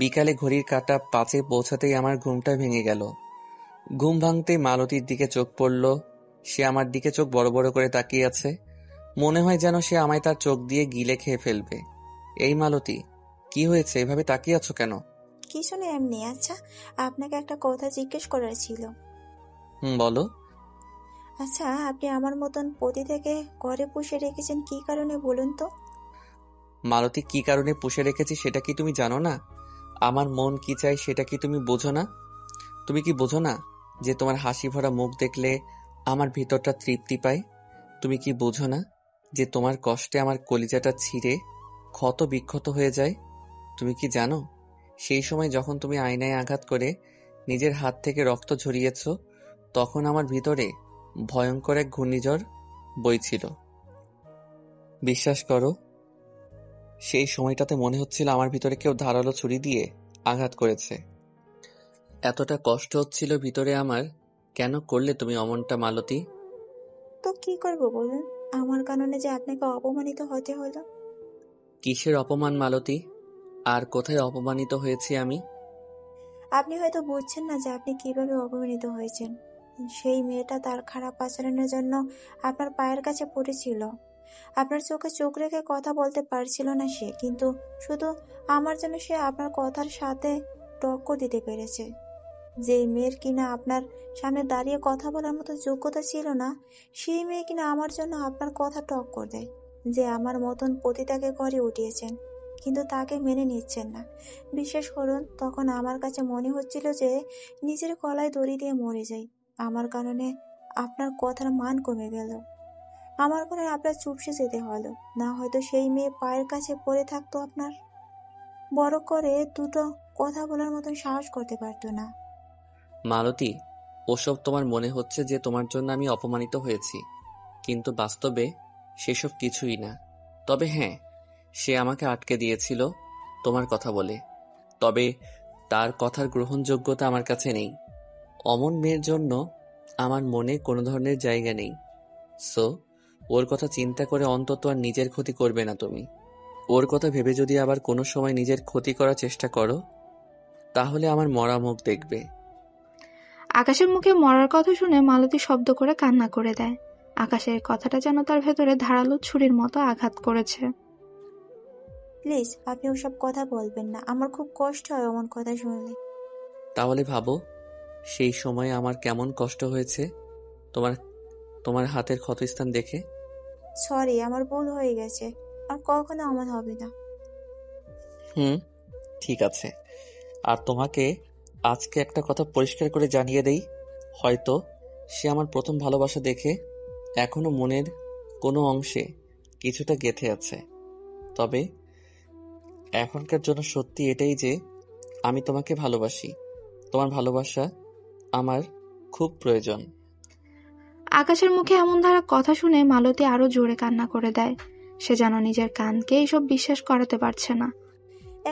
বিকালে ঘড়ির কাঁটা 5-এ পৌঁছাতেই আমার ঘুমটা ভেঙে গেল। ঘুম ভাঙতেই মালতীর দিকে চোখ পড়ল। সে আমার দিকে চোখ বড় বড় করে তাকিয়ে আছে। মনে হয় যেন সে আমায় তার চোখ দিয়ে গিলে খেয়ে ফেলবে। এই মালতী, কি হয়েছে? এভাবে তাকিয়ে আছো কেন? কিছু না, এমনি। আচ্ছা, আপনাকে একটা কথা জিজ্ঞেস করার ছিল। বলো। আচ্ছা, আপনি আমার মতন পতি থেকে ঘরে পুষে রেখেছেন কি কারণে বলুন তো? মালতী, কি কারণে পুষে রেখেছি সেটা কি তুমি জানো না? আমার মন কি চাই সেটা কি তুমি বোঝো না? তুমি কি বোঝো না যে তোমার হাসি ভরা মুখ দেখলে আমার ভিতরটা তৃপ্তি পায়? তুমি কি বোঝো না যে তোমার কষ্টে আমার কলিজাটা ছিঁড়ে ক্ষত বিক্ষত হয়ে যায়? তুমি কি জানো সেই সময় যখন তুমি আয়নায় আঘাত করে নিজের হাত থেকে রক্ত ঝরিয়েছ, তখন আমার ভিতরে ভয়ঙ্কর এক ঘূর্ণিঝড় বইছিল। বিশ্বাস করো, সেই সময়টাতে মনে হচ্ছিল আমার ভিতরে কেউ ধারালো ছুরি দিয়ে আঘাত করেছে। এতটা কষ্ট হচ্ছিল ভিতরে আমার। কেন করলে তুমি অমনটা মালতী? তো কি করব বলুন? আমার কারণে যে আপনাকে অপমানিত হতে হলো। কিসের অপমান মালতী? আর কোথায় অপমানিত হয়েছি আমি? আপনি হয়তো বুঝছেন না যে আপনি কিভাবে অপমানিত হয়েছেন। সেই মেয়েটা তার খারাপ আচরণের জন্য আপনার পায়ের কাছে পড়েছিল। আপনার চোখে চোখ রেখে কথা বলতে পারছিল না সে, কিন্তু শুধু আমার জন্য সে আপনার কথার সাথে টক্কর দিতে পেরেছে। যেই মেয়ের কিনা আপনার সামনে দাঁড়িয়ে কথা বলার মতো যোগ্যতা ছিল না, সেই মেয়ে কিনা আমার জন্য আপনার কথা টক্কর দেয়। যে আমার মতন পতিতাকে ঘরে উঠিয়েছেন, কিন্তু তাকে মেনে নিচ্ছেন না। বিশ্বাস করুন, তখন আমার কাছে মনে হচ্ছিল যে নিজের গলায় দড়ি দিয়ে মরে যাই। আমার কারণে আপনার কথার মান কমে গেল। আমার কারণে আপনার চুপসে যেতে হলো। না হয়তো সেই মেয়ে পায়ের কাছে পড়ে থাকতো, আপনার বড় করে দুটো কথা বলার মতন সাহস করতে পারতো না। মালতী, ওসব তোমার মনে হচ্ছে যে তোমার জন্য আমি অপমানিত হয়েছি, কিন্তু বাস্তবে সেসব কিছুই না। তবে হ্যাঁ, সে আমাকে আটকে দিয়েছিল তোমার কথা বলে। তবে তার কথার গ্রহণযোগ্যতা আমার কাছে নেই। অমন মেয়ের জন্য আমার মনে কোনো ধরনের জায়গা নেই। সো ওর কথা চিন্তা করে অন্তত আর নিজের ক্ষতি করবে না তুমি। ওর কথা ভেবে যদি আবার কোনো সময় নিজের ক্ষতি করার চেষ্টা করো, তাহলে আমার মরা মুখ দেখবে। আকাশের মুখে মরার কথা শুনে মালতী শব্দ করে কান্না করে দেয়। আকাশের কথাটা যেন তার ভেতরে ধারালো ছুরির মতো আঘাত করেছে। প্লিজ, আপনি ওসব কথা বলবেন না। আমার খুব কষ্ট হয় অমন কথা শুনলে। তাহলে ভাবো সেই সময় আমার কেমন কষ্ট হয়েছে তোমার তোমার হাতের ক্ষতস্থান দেখে। সরি, আমার ভুল হয়ে গেছে। আর কখনো এমন হবে না। ঠিক আছে। আর তোমাকে আজকে একটা কথা পরিষ্কার করে জানিয়ে দেই, হয়তো সে আমার প্রথম ভালোবাসা দেখে এখনো মনের কোনো অংশে কিছুটা গেঁথে আছে। তবে এখনকার জন্য সত্যি এটাই যে আমি তোমাকে ভালোবাসি। তোমার ভালোবাসা আমার খুব প্রয়োজন। আকাশের মুখে এমন ধারা কথা শুনে মালতী আরো জোরে কান্না করে দেয়। সে যেন নিজের কানকে এইসব বিশ্বাস করাতে পারছে না।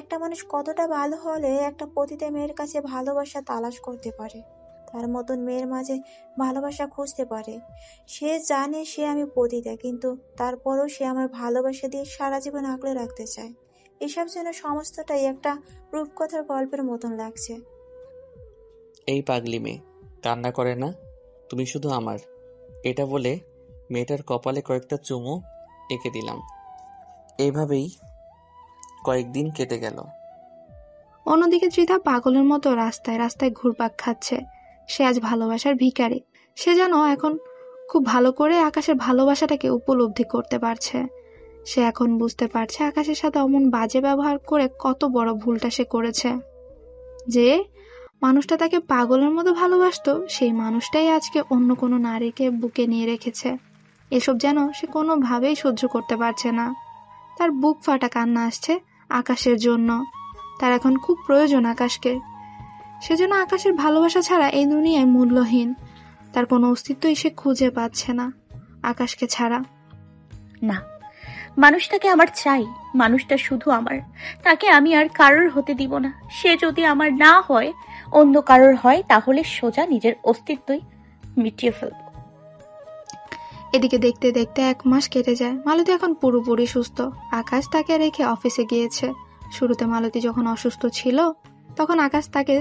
একটা মানুষ কতটা ভালো হলে একটা পতিতা মেয়ের কাছে ভালোবাসা তালাশ করতে পারে, তার মতন মেয়ের মাঝে ভালোবাসা খুঁজতে পারে। সে জানে সে আমি পতিতা, কিন্তু তারপরও সে আমার ভালোবাসা দিয়ে সারা জীবন আগলে রাখতে চায়। এসব যেন সমস্তটাই একটা রূপকথার গল্পের মতন লাগছে। এই পাগলি মেয়ে কান্না করে না, তুমি শুধু আমার। এটা বলে মেয়েটার কপালে কয়েকটা চুমু এঁকে দিলাম। এইভাবেই কয়েকদিন কেটে গেল। অন্যদিকে ত্রিধা পাগলের মতো রাস্তায় রাস্তায় ঘুরপাক খাচ্ছে। সে আজ ভালোবাসার ভিখারি। সে যেন এখন খুব ভালো করে আকাশের ভালোবাসাটাকে উপলব্ধি করতে পারছে। সে এখন বুঝতে পারছে আকাশের সাথে অমন বাজে ব্যবহার করে কত বড় ভুলটা সে করেছে। যে মানুষটা তাকে পাগলের মতো ভালোবাসতো, সেই মানুষটাই আজকে অন্য কোনো নারীকে বুকে নিয়ে রেখেছে। এসব যেন সে কোনোভাবেই সহ্য করতে পারছে না। তার বুক ফাটা কান্না আসছে আকাশের জন্য। তার এখন খুব প্রয়োজন আকাশকে। সেজন্য আকাশের ভালোবাসা ছাড়া এই দুনিয়ায় মূল্যহীন। তার কোনো অস্তিত্বই সে খুঁজে পাচ্ছে না আকাশকে ছাড়া। না, মানুষটাকে আমার চাই। মানুষটা শুধু আমার। তাকে আমি আর কারোর হতে দিব না। সে যদি আমার না হয়, অন্য কারোর হয়, তাহলে সোজা নিজের অস্তিত্বই মিটিয়ে ফেলব। এদিকে দেখতে দেখতে 1 মাস কেটে যায়। মালতী এখন পুরোপুরি সুস্থ। আকাশ তাকে রেখে অফিসে গিয়েছে। শুরুতে মালতী যখন অসুস্থ ছিল তখন আকাশ তাকে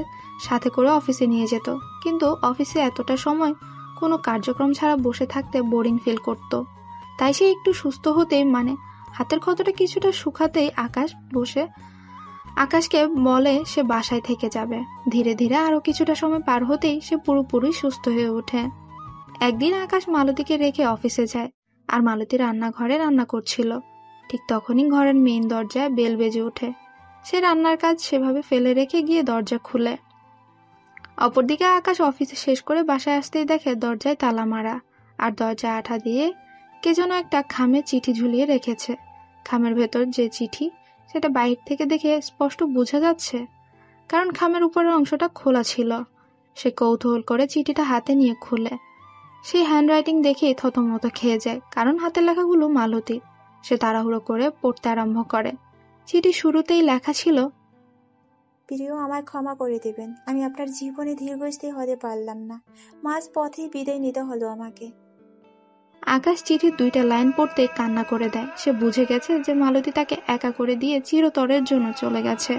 সাথে করে অফিসে নিয়ে যেত, কিন্তু অফিসে এতটা সময় কোনো কার্যক্রম ছাড়া বসে থাকতে বোরিং ফিল করত। তাই সে একটু সুস্থ হতেই, মানে হাতের ক্ষতটা কিছুটা শুকাতেই আকাশকে বলে সে বাসায় থেকে যাবে। ধীরে ধীরে আরো কিছুটা সময় পার হতেই সে পুরোপুরি সুস্থ হয়ে ওঠে। একদিন আকাশ মালতীকে রেখে অফিসে যায়, আর মালতী রান্নাঘরে রান্না করছিল। ঠিক তখনই ঘরের মেইন দরজায় বেল বেজে ওঠে। সে রান্নার কাজ সেভাবে ফেলে রেখে গিয়ে দরজা খুলে। অপরদিকে আকাশ অফিসে শেষ করে বাসায় আসতেই দেখে দরজায় তালা মারা, আর দরজায় আঠা দিয়ে কে যেন একটা খামে চিঠি ঝুলিয়ে রেখেছে। খামের ভেতর যে চিঠি, সেটা বাইরে থেকে দেখে স্পষ্ট বোঝা যাচ্ছে, কারণ খামের উপরের অংশটা খোলা ছিল। সে কৌতূহল করে চিঠিটা হাতে নিয়ে খুলে। সেই হ্যান্ডরাইটিং দেখেই থতমত খেয়ে যায়, কারণ হাতের লেখাগুলো মালতীর। সে তাড়াহুড়ো করে পড়তে আরম্ভ করে। চিঠি শুরুতেই লেখা ছিল, প্রিয়, আমায় ক্ষমা করে দেবেন। আমি আপনার জীবনে দীর্ঘস্থায়ী হতে পারলাম না। মাঝ পথেই বিদায় নিতে হলো আমাকে। আকাশ চিঠির 2টা লাইন পড়তে কান্না করে দেয়। সে বুঝে গেছে যে মালতী তাকে একা করে দিয়ে চিরতরের জন্য চলে গেছে।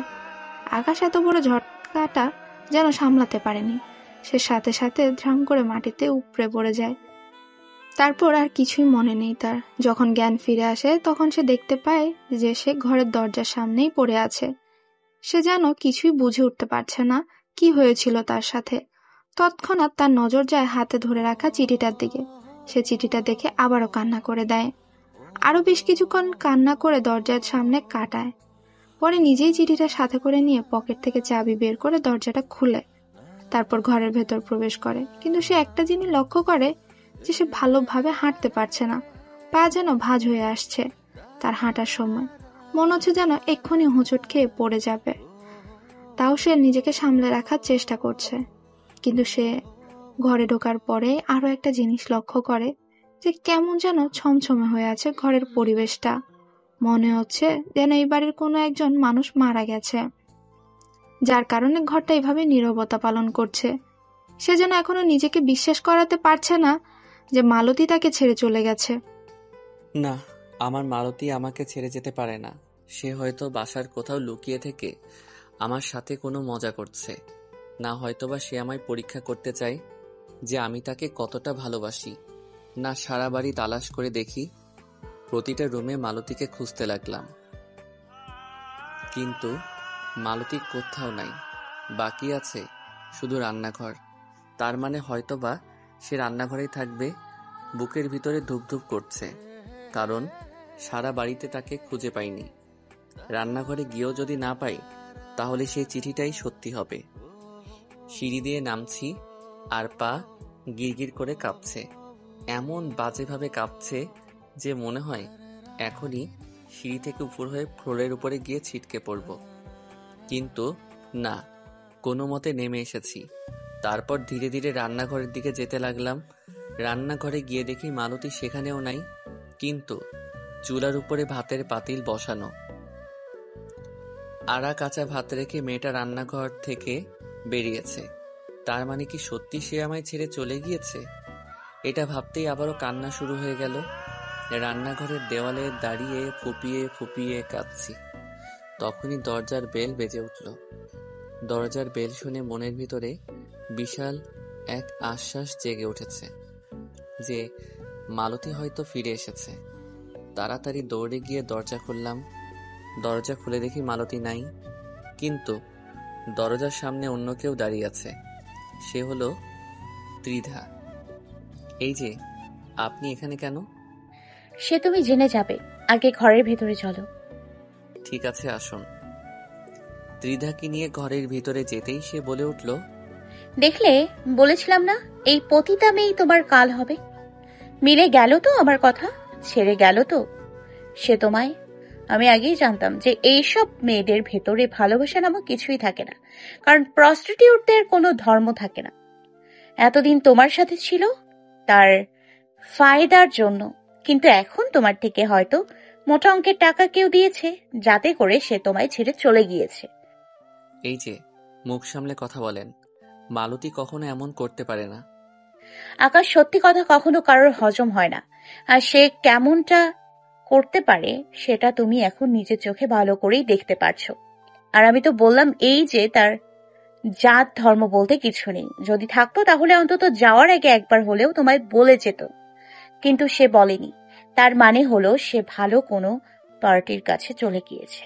আকাশ এত বড় ঝটকাটা যেন সামলাতে পারেনি। সে সাথে সাথে ধ্রাম করে মাটিতে উপড়ে পড়ে যায়। তারপর আর কিছুই মনে নেই তার। যখন জ্ঞান ফিরে আসে তখন সে দেখতে পায় যে সে ঘরের দরজার সামনেই পড়ে আছে। সে যেন কিছুই বুঝে উঠতে পারছে না কি হয়েছিল তার সাথে। তৎক্ষণাৎ তার নজর যায় হাতে ধরে রাখা চিঠিটার দিকে। সে চিঠিটা দেখে আবারও কান্না করে দেয়। আরো বেশ কিছুক্ষণ কান্না করে দরজার সামনে কাটায়। পরে নিজেই চিঠিটা সাথে করে নিয়ে পকেট থেকে চাবি বের করে দরজাটা খুলে তারপর ঘরের ভেতর প্রবেশ করে। কিন্তু সে একটা জিনিস লক্ষ্য করে যে সে ভালোভাবে হাঁটতে পারছে না। পা যেন ভাঁজ হয়ে আসছে। তার হাঁটার সময় মনে হচ্ছে যেন এক্ষুনি হোঁচট খেয়ে পড়ে যাবে। তাও সে নিজেকে সামলে রাখার চেষ্টা করছে। কিন্তু সে ঘরে ঢোকার পরে আরো একটা জিনিস লক্ষ্য করে যে কেমন যেন ছমছমে হয়ে আছে ঘরের পরিবেশটা। মনে হচ্ছে যেন এই বাড়ির কোনো একজন মানুষ মারা গেছে, যার কারণে ঘরটা এভাবে নীরবতা পালন করছে। সে যেন এখনো নিজেকে বিশ্বাস করাতে পারছে না যে মালতী তাকে ছেড়ে চলে গেছে। না, আমার মালতী আমাকে ছেড়ে যেতে পারে না। সে হয়তো বাসার কোথাও লুকিয়ে থেকে আমার সাথে কোনো মজা করছে, না হয়তোবা সে আমায় পরীক্ষা করতে চায় যে আমি তাকে কতটা ভালোবাসি। না, সারা বাড়ি তালাশ করে দেখি, প্রতিটা রুমে মালতীকে খুঁজতে লাগলাম, কিন্তু মালতী কোথাও নাই। বাকি আছে শুধু রান্নাঘর। তার মানে হয়তোবা সে রান্নাঘরেই থাকবে। বুকের ভিতরে ধুপধুপ করছে, কারণ সারা বাড়িতে তাকে খুঁজে পাইনি। রান্নাঘরে গিয়েও যদি না পাই, তাহলে সেই চিঠিটাই সত্যি হবে। সিঁড়ি দিয়ে নামছি আর পা গিরগির করে কাঁপছে। এমন বাজেভাবে কাঁপছে যে মনে হয় এখনই সিঁড়ি থেকে উপর হয়ে ফ্লোরের উপরে গিয়ে ছিটকে পড়ব। কিন্তু না, কোনো মতে নেমে এসেছি। তারপর ধীরে ধীরে রান্নাঘরের দিকে যেতে লাগলাম। রান্নাঘরে গিয়ে দেখি মালতী সেখানেও নাই, কিন্তু চুলার উপরে ভাতের পাতিল বসানো। আড়া কাঁচা ভাত রেখে মেয়েটা রান্নাঘর থেকে বেরিয়েছে। তার মানে কি সত্যি সে আমায় ছেড়ে চলে গিয়েছে? এটা ভাবতেই আবারও কান্না শুরু হয়ে গেল। রান্নাঘরের দেওয়ালে দাঁড়িয়ে ফুপিয়ে ফুপিয়ে কাঁদছি। তখনই দরজার বেল বেজে উঠল। দরজার বেল শুনে মনের ভিতরে বিশাল এক আশ্বাস জেগে উঠেছে যে মালতী হয়তো ফিরে এসেছে। তাড়াতাড়ি দৌড়ে গিয়ে দরজা খুললাম। দরজা খুলে দেখি মালতী নাই, কিন্তু দরজার সামনে অন্য কেউ দাঁড়িয়ে আছে। সে হলো ত্রিধা। এই যে, আপনি এখানে কেন? সে তুমি জেনে যাবে, আগে ঘরের ভেতরে চলো। ঠিক আছে, আসুন। ত্রিধাকে নিয়ে ঘরের ভিতরে যেতেই সে বলে উঠল, দেখলে, বলেছিলাম না এই পতিতা মেয়েই তোমার কাল হবে। মিলে গেল তো আমার কথা, ছেড়ে গেল তো সে তোমায়। আমি আগেই জানতাম যে এইসব মেয়েদের ভেতরে ভালোবাসা নামক কিছুই থাকে না, কারণ প্রস্টিটিউটদের কোনো ধর্ম থাকে না। এতদিন তোমার সাথে ছিল তার ফায়দার জন্য, কিন্তু এখন তোমার থেকে হয়তো মোটা অঙ্কের টাকা কেউ দিয়েছে, যাতে করে সে তোমায় ছেড়ে চলে গিয়েছে। এই যে, মুখ সামলে কথা বলেন। মালতী কখনো এমন করতে পারে না। আকাশ, সত্যি কথা কখনো কারোর হজম হয় না, আর সে কেমনটা করতে পারে সেটা তুমি এখন নিজের চোখে ভালো করেই দেখতে পারছো। আর আমি তো বললাম এই যে তার জাত ধর্ম বলতে কিছু নেই। যদি থাকতো তাহলে অন্তত যাওয়ার আগে একবার হলেও তোমায় বলে যেত, কিন্তু সে বলেনি। তার মানে হলো সে ভালো কোনো পার্টির কাছে চলে গিয়েছে।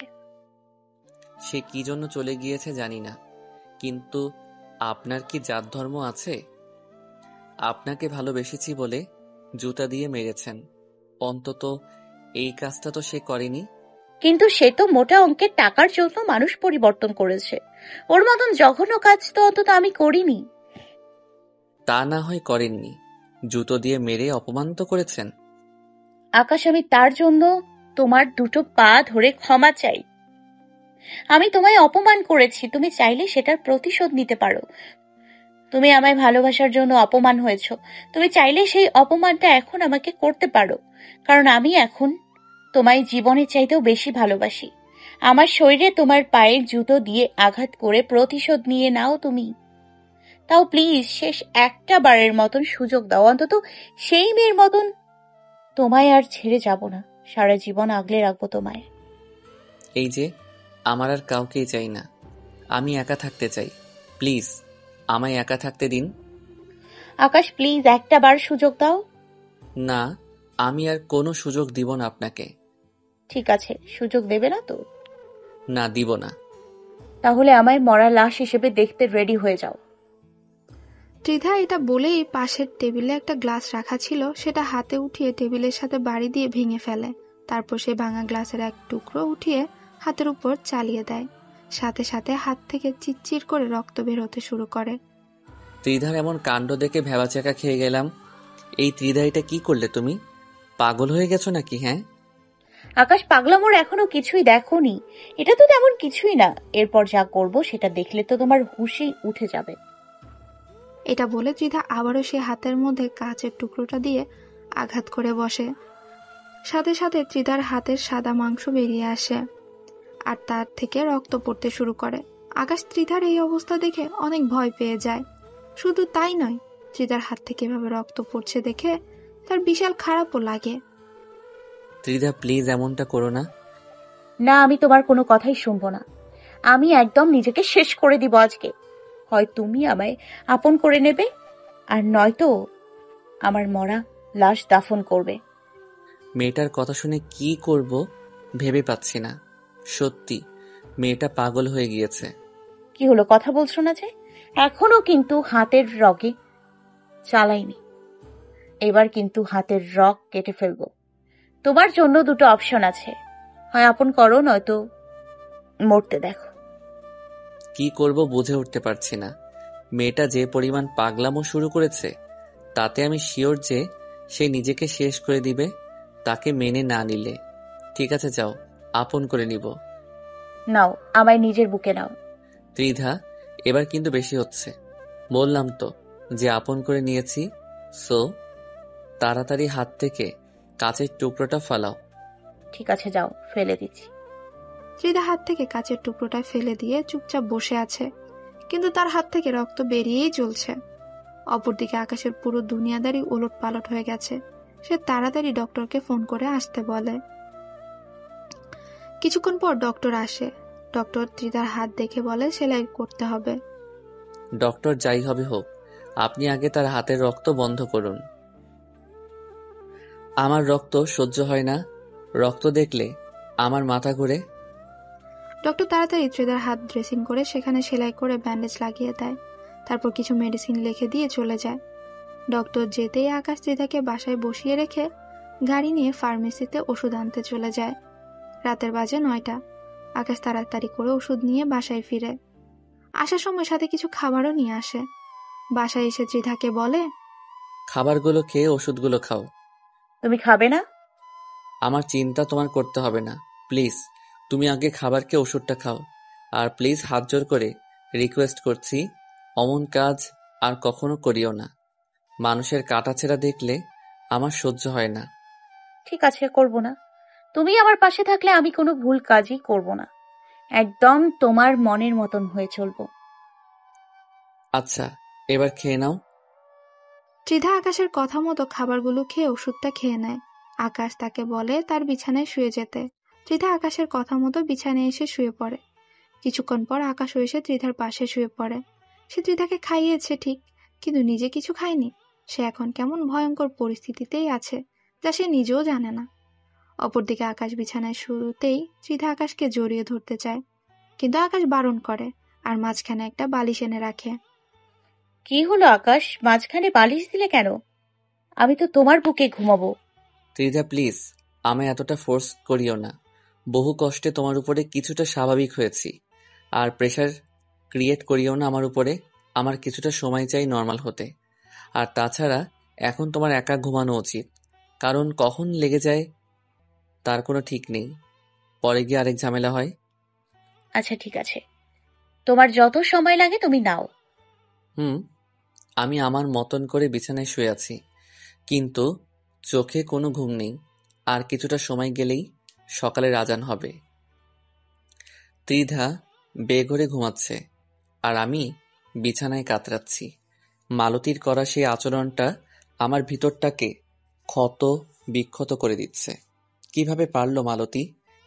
সে কি জন্য চলে গিয়েছে জানি না, কিন্তু আপনার কি জাত ধর্ম আছে? আপনাকে ভালোবেসেছি বলে জুতা দিয়ে মেরেছেন, অন্তত এই কাজটা তো সে করেনি। কিন্তু সে তো মোটা অঙ্কের টাকার জন্য মানুষ পরিবর্তন করেছে। ওর মতন জঘন্য কাজ তো অন্তত আমি করিনি। তা না হয় করেননি, জুতো দিয়ে মেরে অপমান তো করেছেন। আকাশ, আমি তার জন্য তোমার দুটো পা ধরে ক্ষমা চাই। আমি তোমায় অপমান করেছি, তুমি চাইলে সেটার প্রতিশোধ নিতে পারো। তুমি আমায় ভালোবাসার জন্য অপমান হয়েছো, তুমি চাইলে সেই অপমানটা এখন আমাকে করতে পারো, কারণ আমি এখন তোমায় জীবনের চাইতেও বেশি ভালোবাসি। আমার শরীরে তোমার পায়ের জুতো দিয়ে আঘাত করে প্রতিশোধ নিয়ে নাও তুমি। তাও প্লিজ শেষ একটা বারের মতন সুযোগ দাও, অন্তত সেই মেয়ের মতন। তোমায় আর ছেড়ে যাব না, সারা জীবন আগলে রাখবো তোমায়। এই যে, আমার আর কাউকেই চাই না, আমি একা থাকতে চাই। প্লিজ আমায় একা থাকতে দিন। আকাশ, প্লিজ একটা বার সুযোগ দাও। না, আমি আর কোনো সুযোগ দিব না আপনাকে। ঠিক আছে, সুযোগ দেবে না তো? না, দিব না। তাহলে আমায় মরা লাশ হিসেবে দেখতে রেডি হয়ে যাও। ত্রিধা এটা বলেই পাশের টেবিলে একটা গ্লাস রাখা ছিল সেটা হাতে উঠিয়ে টেবিলের সাথে বাড়ি দিয়ে ভেঙে ফেলে। তারপর সে ভাঙা গ্লাসের এক টুকরো উঠিয়ে হাতের উপর চালিয়ে দেয়। সাথে সাথে হাত থেকে চিরচির করে রক্ত বের হতে শুরু করে। ত্রিধার এমন কাণ্ড দেখে ভেবাচাকা খেয়ে গেলাম। এই ত্রিধা, এটা কি করলে তুমি? পাগল হয়ে গেছো নাকি? হ্যাঁ আকাশ, পাগলামোর এখনো কিছুই দেখোনি? এটা তো তেমন কিছুই না। এরপর যা করব সেটা দেখলে তো তোমার হুঁশই উঠে যাবে। এটা বলে ত্রিধা আবারও সে হাতের মধ্যে কাচের টুকরোটা দিয়ে আঘাত করে বসে। সাথে সাথে ত্রিধার হাতের সাদা মাংস বেরিয়ে আসে আর তার থেকে রক্ত পড়তে শুরু করে। আকাশ ত্রিধার এই অবস্থা দেখে অনেক ভয় পেয়ে যায়। শুধু তাই নয়, ত্রিধার হাত থেকে এভাবে রক্ত পড়ছে দেখে তার বিশাল খারাপও লাগে। ত্রিধা, প্লিজ এমনটা করো না। না, আমি তোমার কোনো কথাই শুনবো না। আমি একদম নিজেকে শেষ করে দিব আজকে। হয় তুমি আমায় আপন করে নেবে, আর নয়তো আমার মরা লাশ দাফন করবে। মেয়েটার কথা শুনে কি করব ভেবে পাচ্ছি না। সত্যি মেয়েটা পাগল হয়ে গিয়েছে। কি হলো, কথা বলছো না যে? এখনো কিন্তু হাতের রগে চালাইনি। এবার কিন্তু হাতের রগ কেটে ফেলবো। তোমার জন্য দুটো অপশন আছে, হয় আপন করো নয়তো মরতে দেখো। কি করব বুঝে উঠতে পারছি না। মেয়েটা যে পরিমাণ পাগলামো শুরু করেছে, তাতে আমি শিওর যে সে নিজেকে শেষ করে দিবে তাকে মেনে না নিলে। ঠিক আছে, যাও, আপন করে নিব। নাও, আমায় নিজের বুকে নাও। ত্রিধা, এবার কিন্তু বেশি হচ্ছে। বললাম তো যে আপন করে নিয়েছি। সো তাড়াতাড়ি হাত থেকে কাচের টুকরোটা ফালাও। ঠিক আছে, যাও, ফেলে দিচ্ছি। ত্রিধা হাত থেকে কাচের টুকরোটা ফেলে দিয়ে চুপচাপ বসে আছে, কিন্তু তার হাত থেকে রক্ত বেরিয়েই চলছে। অপরদিকে আকাশের পুরো দুনিয়াদারি ওলট পালট হয়ে গেছে। সে তাড়াতাড়ি ডক্টরকে ফোন করে আসতে বলে। কিছুক্ষণ পর ডক্টর আসে। ডক্টর ত্রিধার হাত দেখে বলে সেলাই করতে হবে। ডক্টর যাই হবে হোক, আপনি আগে তার হাতের রক্ত বন্ধ করুন। আমার রক্ত সহ্য হয় না। রক্ত দেখলে আমার মাথা ঘুরে। ডক্টর তাড়াতাড়ি ত্রিধার হাত ড্রেসিং করে সেখানে সেলাই করে ব্যান্ডেজ লাগিয়ে দেয়। তারপর কিছু মেডিসিন লিখে দিয়ে চলে যায়। ডক্টর যেতেই আকাশ ত্রিধাকে বাসায় বসিয়ে রেখে গাড়ি নিয়ে ফার্মেসিতে ওষুধ আনতে চলে যায়। রাতের বাজে 9টা। আকাশ তাড়াতাড়ি করে ওষুধ নিয়ে বাসায় ফিরে। আসার সময় সাথে কিছু খাবারও নিয়ে আসে। বাসায় এসে ত্রিধাকে বলে, খাবারগুলো খেয়ে ওষুধগুলো খাও। তুমি খাবে না? আমার চিন্তা তোমার করতে হবে না। প্লিজ তুমি আগে খাবারকে ওষুধটা খাও। আর প্লিজ হাত জোর করে রিকোয়েস্ট করছি, অমন কাজ আর কখনো করিও না। মানুষের কাটাছেঁড়া দেখলে আমার সহ্য হয় না। ঠিক আছে, করব না। তুমি আমার পাশে থাকলে আমি কোনো ভুল কাজই করব না। একদম তোমার মনের মতন হয়ে চলবো। আচ্ছা, এবার খেয়ে নাও। ত্রিধা আকাশের কথা মতো খাবারগুলো খেয়ে ওষুধটা খেয়ে নেয়। আকাশ তাকে বলে তার বিছানায় শুয়ে যেতে। ত্রিধা আকাশের কথা মতো বিছানায় এসে শুয়ে পড়ে। কিছুক্ষণ পর আকাশও এসে ত্রিধার পাশে শুয়ে পড়ে। সে ত্রিধাকে খাইয়েছে ঠিক, কিন্তু নিজে কিছু খায়নি। সে এখন কেমন ভয়ঙ্কর পরিস্থিতিতেই আছে, যা সে নিজেও জানে না। অপরদিকে আকাশ বিছানায় শুরুতেই ত্রিধা আকাশকে জড়িয়ে ধরতে চায়, কিন্তু আকাশ বারণ করে আর মাঝখানে একটা বালিশ এনে রাখে। কি হলো আকাশ, মাঝখানে বালিশ দিলে কেন? আমি তো তোমার বুকে ঘুমাবো। ত্রিধা প্লিজ, আমায় এতটা ফোর্স করিও না। বহু কষ্টে তোমার উপরে কিছুটা স্বাভাবিক হয়েছি। আর প্রেশার ক্রিয়েট করিও না আমার উপরে। আমার কিছুটা সময় চাই নর্মাল হতে। আর তাছাড়া এখন তোমার একা ঘুমানো উচিত, কারণ কখন লেগে যায় তার কোনো ঠিক নেই। পরে গিয়ে আরেক ঝামেলা হয়। আচ্ছা ঠিক আছে, তোমার যত সময় লাগে তুমি নাও। হুম। আমি আমার মতন করে বিছানায় শুয়ে আছি, কিন্তু চোখে কোনো ঘুম নেই। আর কিছুটা সময় গেলেই সকালের আজান হবে। ত্রিধা বেঘোরে ঘুমাচ্ছে, আর আমি বিছানায় কাতরাচ্ছি। মালতীর করা সেই আচরণটা আমার ভিতরটাকে ক্ষত বিক্ষত করে দিচ্ছে। কিভাবে পারলো মালতী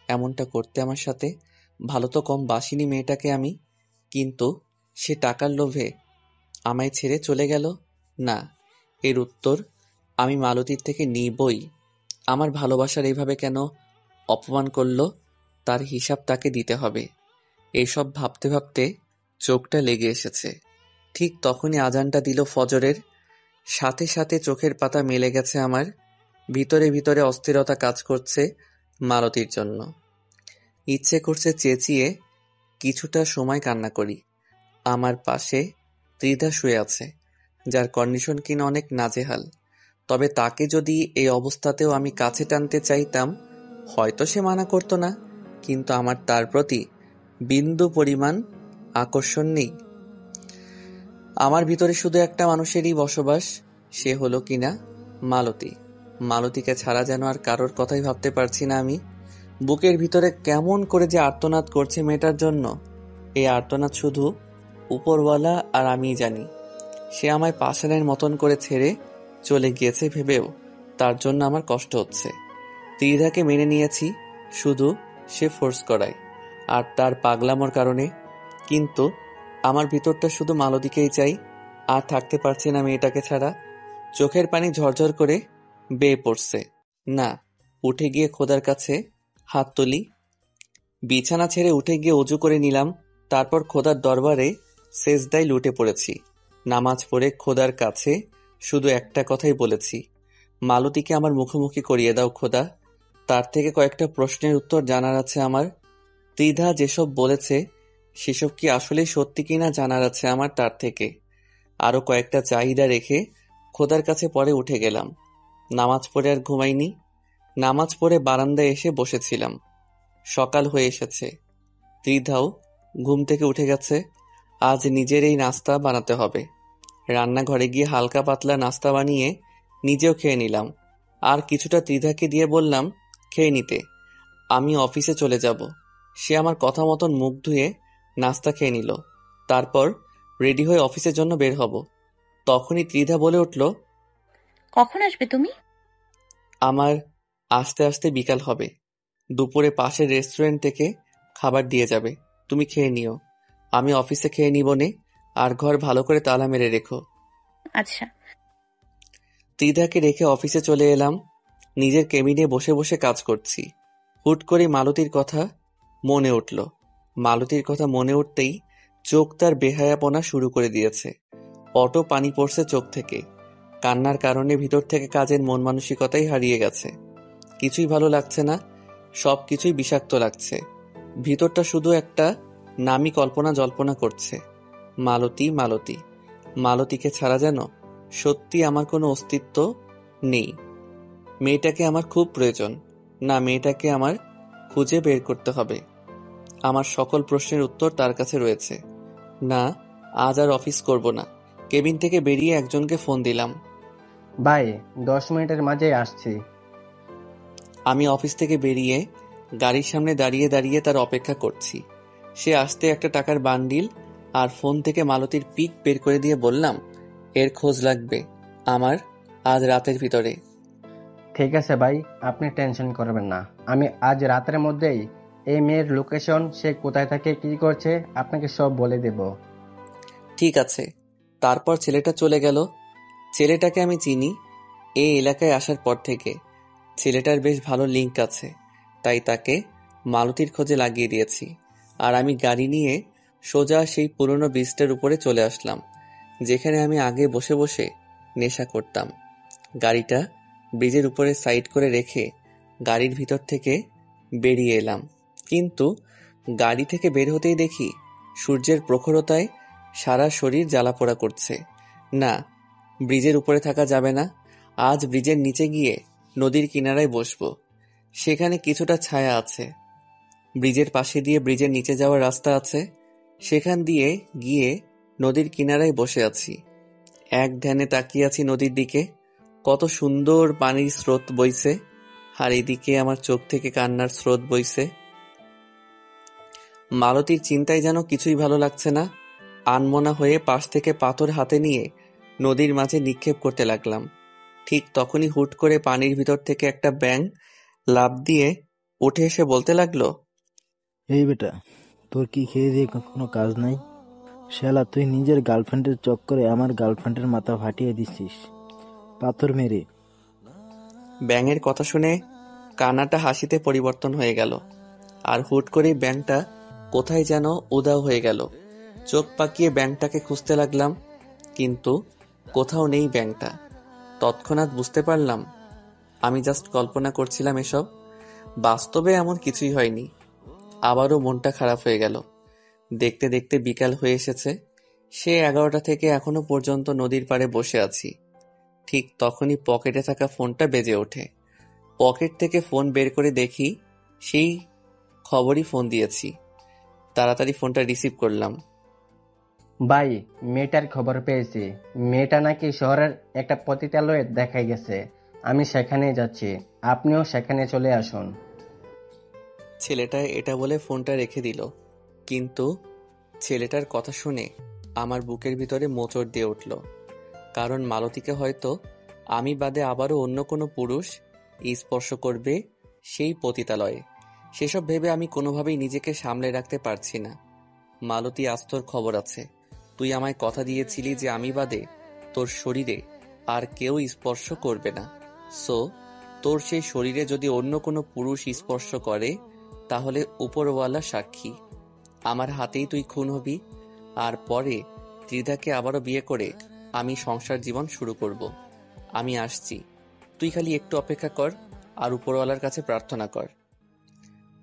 এমনটা করতে আমার সাথে? ভালো তো কম বাসিনি মেয়েটাকে আমি, কিন্তু সে টাকার লোভে আমায় ছেড়ে চলে গেল। না, এর উত্তর আমি মালতীর থেকে নিবই। আমার ভালোবাসার এইভাবে কেন অপমান করলো, তার হিসাব তাকে দিতে হবে। এইসব ভাবতে ভাবতে চোখটা লেগে এসেছে। ঠিক তখনই আজানটা দিল ফজরের। সাথে সাথে চোখের পাতা মেলে গেছে আমার। ভিতরে ভিতরে অস্থিরতা কাজ করছে মালতীর জন্য। ইচ্ছে করছে চেঁচিয়ে কিছুটা সময় কান্না করি। আমার পাশে ত্রিধা শুয়ে আছে, যার কন্ডিশন কিনা অনেক নাজেহাল। তবে তাকে যদি এই অবস্থাতেও আমি কাছে টানতে চাইতাম, হয়তো সে মানা করতো না, কিন্তু আমার তার প্রতি বিন্দু পরিমাণ আকর্ষণ নেই। আমার ভিতরে শুধু একটা মানুষেরই বসবাস, সে হলো কিনা মালতী। মালতীকে ছাড়া যেন আর কারোর কথাই ভাবতে পারছি না আমি। বুকের ভিতরে কেমন করে যে আর্তনাদ করছে মেয়েটার জন্য, এই আর্তনাদ শুধু উপরওয়ালা আর আমিই জানি। সে আমায় পাষাণের মতন করে ছেড়ে চলে গিয়েছে ভেবেও তার জন্য আমার কষ্ট হচ্ছে। ত্রিধাকে মেনে নিয়েছি, শুধু সে ফোর্স করায় আর তার পাগলামোর কারণে। কিন্তু আমার ভিতরটা শুধু মালতীকেই চাই, আর থাকতে পারছি না মেয়েটাকে ছাড়া। চোখের পানি ঝরঝর করে বেয়ে পড়ছে। না, উঠে গিয়ে খোদার কাছে হাত তুলি। বিছানা ছেড়ে উঠে গিয়ে অজু করে নিলাম। তারপর খোদার দরবারে সেজদায় লুটে পড়েছি। নামাজ পড়ে খোদার কাছে শুধু একটা কথাই বলেছি, মালতীকে আমার মুখোমুখি করিয়ে দাও খোদা। তার থেকে কয়েকটা প্রশ্নের উত্তর জানার আছে আমার। ত্রিধা যেসব বলেছে সেসব কি আসলেই সত্যি কিনা জানার আছে আমার তার থেকে। আরো কয়েকটা চাহিদা রেখে খোদার কাছে পরে উঠে গেলাম। নামাজ পড়ে আর ঘুমাইনি। নামাজ পড়ে বারান্দায় এসে বসেছিলাম। সকাল হয়ে এসেছে। ত্রিধাও ঘুম থেকে উঠে গেছে। আজ নিজের এই নাস্তা বানাতে হবে। রান্নাঘরে গিয়ে হালকা পাতলা নাস্তা বানিয়ে নিজেও খেয়ে নিলাম। আর কিছুটা ত্রিধাকে দিয়ে বললাম খেয়ে নিতে। আমি অফিসে চলে যাব। সে আমার কথা মতন মুখ ধুয়ে নাস্তা খেয়ে নিল। তারপর রেডি হয়ে অফিসের জন্য বের হব। তখনই ত্রিধা বলে উঠল, কখন আসবে তুমি? আমার আস্তে আস্তে বিকাল হবে। দুপুরে পাশের রেস্টুরেন্ট থেকে খাবার দিয়ে যাবে, তুমি খেয়ে নিও। আমি অফিসে খেয়ে নিব নে। আর ঘর ভালো করে তালা মেরে রেখো। আচ্ছা। ত্রিধাকে রেখে অফিসে চলে এলাম। নিজের কেবিনে বসে বসে কাজ করছি। হুট করে মালতীর কথা মনে উঠল। মালতীর কথা মনে উঠতেই চোখ তার বেহায়াপনা শুরু করে দিয়েছে। অটো পানি পড়ছে চোখ থেকে। কান্নার কারণে ভিতর থেকে কাজের মন মানসিকতাই হারিয়ে গেছে। কিছুই ভালো লাগছে না, সব কিছুই বিষাক্ত লাগছে। ভিতরটা শুধু একটা নামী কল্পনা জল্পনা করছে, মালতী মালতী। মালতীকে ছাড়া যেন সত্যি আমার কোনো অস্তিত্ব নেই। মেয়েটাকে আমার খুব প্রয়োজন। না, মেয়েটাকে আমার খুঁজে বের করতে হবে। আমার সকল প্রশ্নের উত্তর তার কাছে রয়েছে। না, আজ আর অফিস করব না। কেবিন থেকে বেরিয়ে একজনকে ফোন দিলাম। ভাই, 10 মিনিটের মাঝেই আসছি। আমি অফিস থেকে বেরিয়ে গাড়ির সামনে দাঁড়িয়ে দাঁড়িয়ে তার অপেক্ষা করছি। সে আসতে একটা টাকার বান্ডিল আর ফোন থেকে মালতীর পিক বের করে দিয়ে বললাম, এর খোঁজ লাগবে আমার আজ রাতের ভিতরে। ঠিক আছে ভাই, আপনি টেনশন করবেন না, আমি আজ রাতের মধ্যেই এই মেয়ের লোকেশন, সে কোথায় থাকে, কি করছে, আপনাকে সব বলে দেব। ঠিক আছে। তারপর ছেলেটা চলে গেল। ছেলেটাকে আমি চিনি এই এলাকায় আসার পর থেকে। ছেলেটার বেশ ভালো লিঙ্ক আছে, তাই তাকে মালতীর খোঁজে লাগিয়ে দিয়েছি। আর আমি গাড়ি নিয়ে সোজা সেই পুরনো ব্রিজটার উপরে চলে আসলাম, যেখানে আমি আগে বসে বসে নেশা করতাম। গাড়িটা ব্রিজের উপরে সাইড করে রেখে গাড়ির ভিতর থেকে বেরিয়ে এলাম। কিন্তু গাড়ি থেকে বের হতেই দেখি সূর্যের প্রখরতায় সারা শরীর জ্বালাপোড়া করছে। না, ব্রিজের উপরে থাকা যাবে না। আজ ব্রিজের নিচে গিয়ে নদীর কিনারায় বসবো। সেখানে কিছুটা ছায়া আছে। ব্রিজের পাশে দিয়ে ব্রিজের নিচে যাওয়ার রাস্তা আছে। সেখান দিয়ে গিয়ে নদীর কিনারায় বসে আছি। এক ধ্যানে তাকিয়ে আছি নদীর দিকে। কত সুন্দর পানির স্রোত বইছে, আর এদিকে আমার চোখ থেকে কান্নার স্রোত বইছে। মালতীর চিন্তায় যেন কিছুই ভালো লাগছে না। আনমনা হয়ে পাশ থেকে পাথর হাতে নিয়ে নদীর মাঝে নিক্ষেপ করতে লাগলাম। ঠিক তখনই হুট করে পানির ভিতর থেকে একটা ব্যাঙ লাফ দিয়ে উঠে এসে বলতে লাগলো, এই বেটা, তোর কি খেয়ে দিয়ে কোনো কাজ নাই? শালা তুই নিজের গার্লফ্রেন্ডের চক্করে আমার গার্লফ্রেন্ডের মাথা ফাটিয়ে দিচ্ছিস পাথর মেরে। ব্যাঙের কথা শুনে কান্নাটা হাসিতে পরিবর্তন হয়ে গেল। আর হুট করেই ব্যাঙটা কোথায় যেন উধাও হয়ে গেল। চোখ পাকিয়ে ব্যাঙটাকে খুঁজতে লাগলাম, কিন্তু কোথাও নেই ব্যাঙটা। তৎক্ষণাৎ বুঝতে পারলাম আমি জাস্ট কল্পনা করছিলাম এসব। বাস্তবে এমন কিছুই হয়নি। আবারও মনটা খারাপ হয়ে গেল। দেখতে দেখতে বিকাল হয়ে এসেছে। সে 11টা থেকে এখনো পর্যন্ত নদীর পাড়ে বসে আছি। ঠিক তখনই পকেটে থাকা ফোনটা বেজে ওঠে। পকেট থেকে ফোন বের করে দেখি সেই খবরই ফোন দিয়েছি। তাড়াতাড়ি ফোনটা রিসিভ করলাম। ভাই, মেয়েটার খবর পেয়েছি। মেয়েটা নাকি শহরের একটা পতিতালয়ে দেখা গেছে। আমি সেখানে যাচ্ছি, আপনিও সেখানে চলে আসুন। ছেলেটা এটা বলে ফোনটা রেখে দিল। কিন্তু ছেলেটার কথা শুনে আমার বুকের ভিতরে মোচড় দিয়ে উঠল। কারণ মালতীকে হয়তো আমি বাদে আবারও অন্য কোনো পুরুষ স্পর্শ করবে সেই পতিতালয়ে। সেসব ভেবে আমি কোনোভাবেই নিজেকে সামলে রাখতে পারছি না। মালতী, আজ তোর খবর আছে। তুই আমায় কথা দিয়েছিলি যে আমি বাদে তোর শরীরে আর কেউ স্পর্শ করবে না। সো তোর সেই শরীরে যদি অন্য কোনো পুরুষ স্পর্শ করে, তাহলে উপরওয়ালা সাক্ষী, আমার হাতেই তুই খুন হবি। আর পরে ত্রিধাকে আবারও বিয়ে করে আমি সংসার জীবন শুরু করব। আমি আসছি, তুই খালি একটু অপেক্ষা কর আর উপরওয়ালার কাছে প্রার্থনা কর।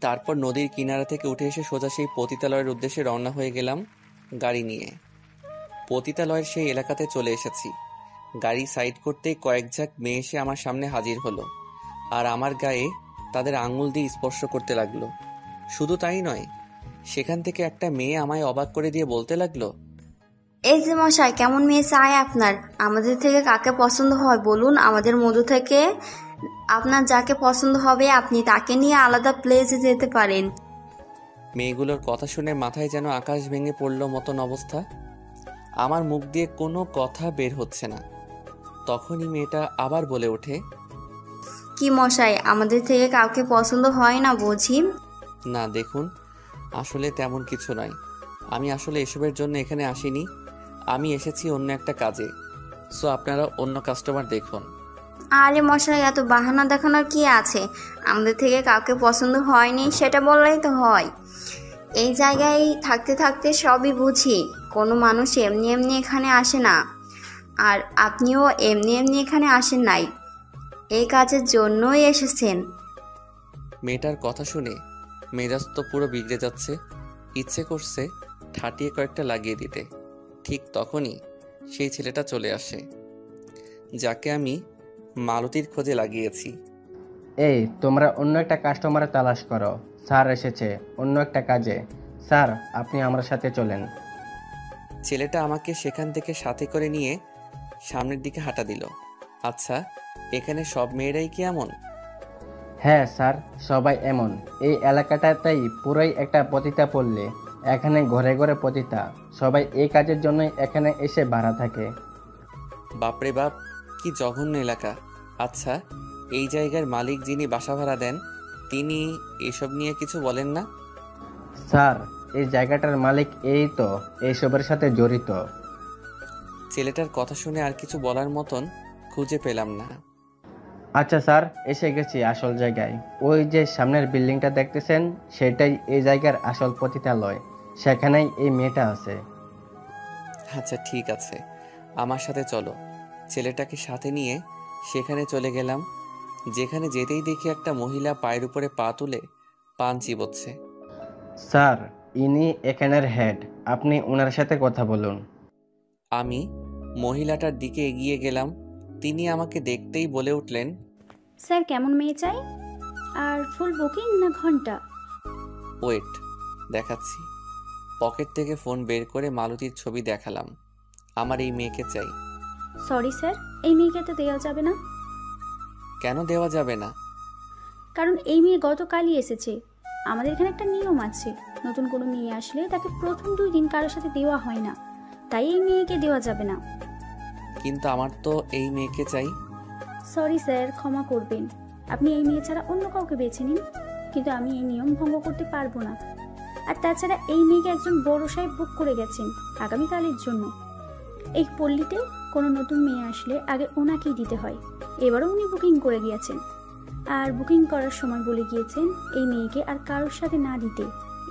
তারপর নদীর কিনারা থেকে উঠে এসে সোজা সেই পতিতালয়ের উদ্দেশ্যে রওনা হয়ে গেলাম গাড়ি নিয়ে। পতিতালয়ের সেই এলাকাতে চলে এসেছি। গাড়ি সাইড করতেই কয়েক ঝাঁক মেয়ে এসে আমার সামনে হাজির হলো, আর আমার গায়ে তাদের আঙুল দিয়ে স্পর্শ করতে লাগলো। শুধু তাই নয়, সেখান থেকে একটা মেয়ে আমায় অবাক করে দিয়ে বলতে লাগলো, এই যে মশাই, কেমন মেয়ে চাই আপনার? আমাদের থেকে কাকে পছন্দ হয় বলুন। আমাদের মধু থেকে আপনার যাকে পছন্দ হবে আপনি তাকে নিয়ে আলাদা প্লেসে যেতে পারেন। মেয়েগুলোর কথা শুনে মাথায় যেন আকাশ ভেঙে পড়ল মতন অবস্থা। আমার মুখ দিয়ে কোনো কথা বের হচ্ছে না। তখনই মেয়েটা আবার বলে ওঠে, কি মশাই, আমাদের থেকে কাউকে পছন্দ হয় না বুঝি? না দেখুন, আসলে তেমন কিছু নয়। আমি আসলে এসবের জন্য এখানে আসিনি। আমি এসেছি অন্য একটা কাজে। সো আপনারা অন্য কাস্টমার দেখুন। আরে মশাই, এত বাহানা দেখানোর কি আছে? আমাদের থেকে কাউকে পছন্দ হয়নি সেটা বললেই তো হয়। এই জায়গায় থাকতে থাকতে সবই বুঝি। কোনো মানুষ এমনি এমনি এখানে আসে না, আর আপনিও এমনি এমনি এখানে আসেন নাই, এই কাজের জন্যই এসেছেন। মেয়েটার কথা শুনে মেজাজ তো পুরো বিগড়ে যাচ্ছে। ইচ্ছে করছে ঠাটিয়ে কয়েকটা লাগিয়ে দিতে। ঠিক তখনই সেই ছেলেটা চলে আসে, যাকে আমি মালতীর খোঁজে লাগিয়েছি। এই, তোমরা অন্য একটা কাস্টমারে তালাশ করো। স্যার এসেছে অন্য একটা কাজে। স্যার, আপনি আমার সাথে চলেন। ছেলেটা আমাকে সেখান থেকে সাথে করে নিয়ে সামনের দিকে হাঁটা দিল। আচ্ছা, এখানে সব মেয়েরাই কি এমন? হ্যাঁ স্যার, সবাই এমন। এই এলাকাটাতেই পুরোই একটা পতিতা পল্লী। এখানে ঘরে ঘরে পতিতা। সবাই এই কাজের জন্যই এখানে এসে ভাড়া থাকে। বাপরে বাপ, কি জঘন্য এলাকা। আচ্ছা, এই জায়গার মালিক যিনি বাসা ভাড়া দেন, তিনি এসব নিয়ে কিছু বলেন না? স্যার, এই জায়গাটার মালিক এই তো এইসবের সাথে জড়িত। ছেলেটার কথা শুনে আর কিছু বলার মতন খুঁজে পেলাম না। আচ্ছা স্যার, এসে গেছি আসল জায়গায়। ওই যে সামনের বিল্ডিংটা দেখতেছেন, সেটাই এই জায়গার আসল পতিতালয়। সেখানেই এই মেয়েটা আছে। আচ্ছা ঠিক আছে, আমার সাথে চলো। ছেলেটাকে সাথে নিয়ে সেখানে চলে গেলাম, যেখানে যেতেই দেখি একটা মহিলা পায়ের উপরে পা তুলে পান চিবোচ্ছে। স্যার, ইনি এখানের হেড। আপনি ওনার সাথে কথা বলুন। আমি মহিলাটার দিকে এগিয়ে গেলাম। তিনি আমাকে দেখতেই বলে উঠলেন, স্যার কেমন মেয়ে চাই? আর ফুল বুকিং না ঘন্টা? ওয়েট, দেখাচ্ছি। পকেট থেকে ফোন বের করে মালতীর ছবি দেখালাম। আমার এই মেয়েকে চাই। সরি স্যার, এই মেয়েকে তো দেওয়া যাবে না। কেন দেওয়া যাবে না? কারণ এই মেয়ে গতকালই এসেছে। আমাদের এখানে একটা নিয়ম আছে, নতুন কোনো মেয়ে আসলে তাকে প্রথম 2 দিন কারোর সাথে দেওয়া হয় না, তাই এই মেয়েকে দেওয়া যাবে না। কিন্তু আমার তো এই মেয়েকে চাই। সরি স্যার, ক্ষমা করবেন। আপনি এই মেয়ে ছাড়া অন্য কাউকে বেছে নিন, কিন্তু আমি এই নিয়ম ভঙ্গ করতে পারবো না। আর তাছাড়া এই মেয়েকে একজন বড় সাহেব বুক করে গেছেন আগামীকালের জন্য। এই পল্লীতে কোনো নতুন মেয়ে আসলে আগে ওনাকেই দিতে হয়। এবারও উনি বুকিং করে গিয়েছেন, আর বুকিং করার সময় বলে গিয়েছেন এই মেয়েকে আর কারোর সাথে না দিতে।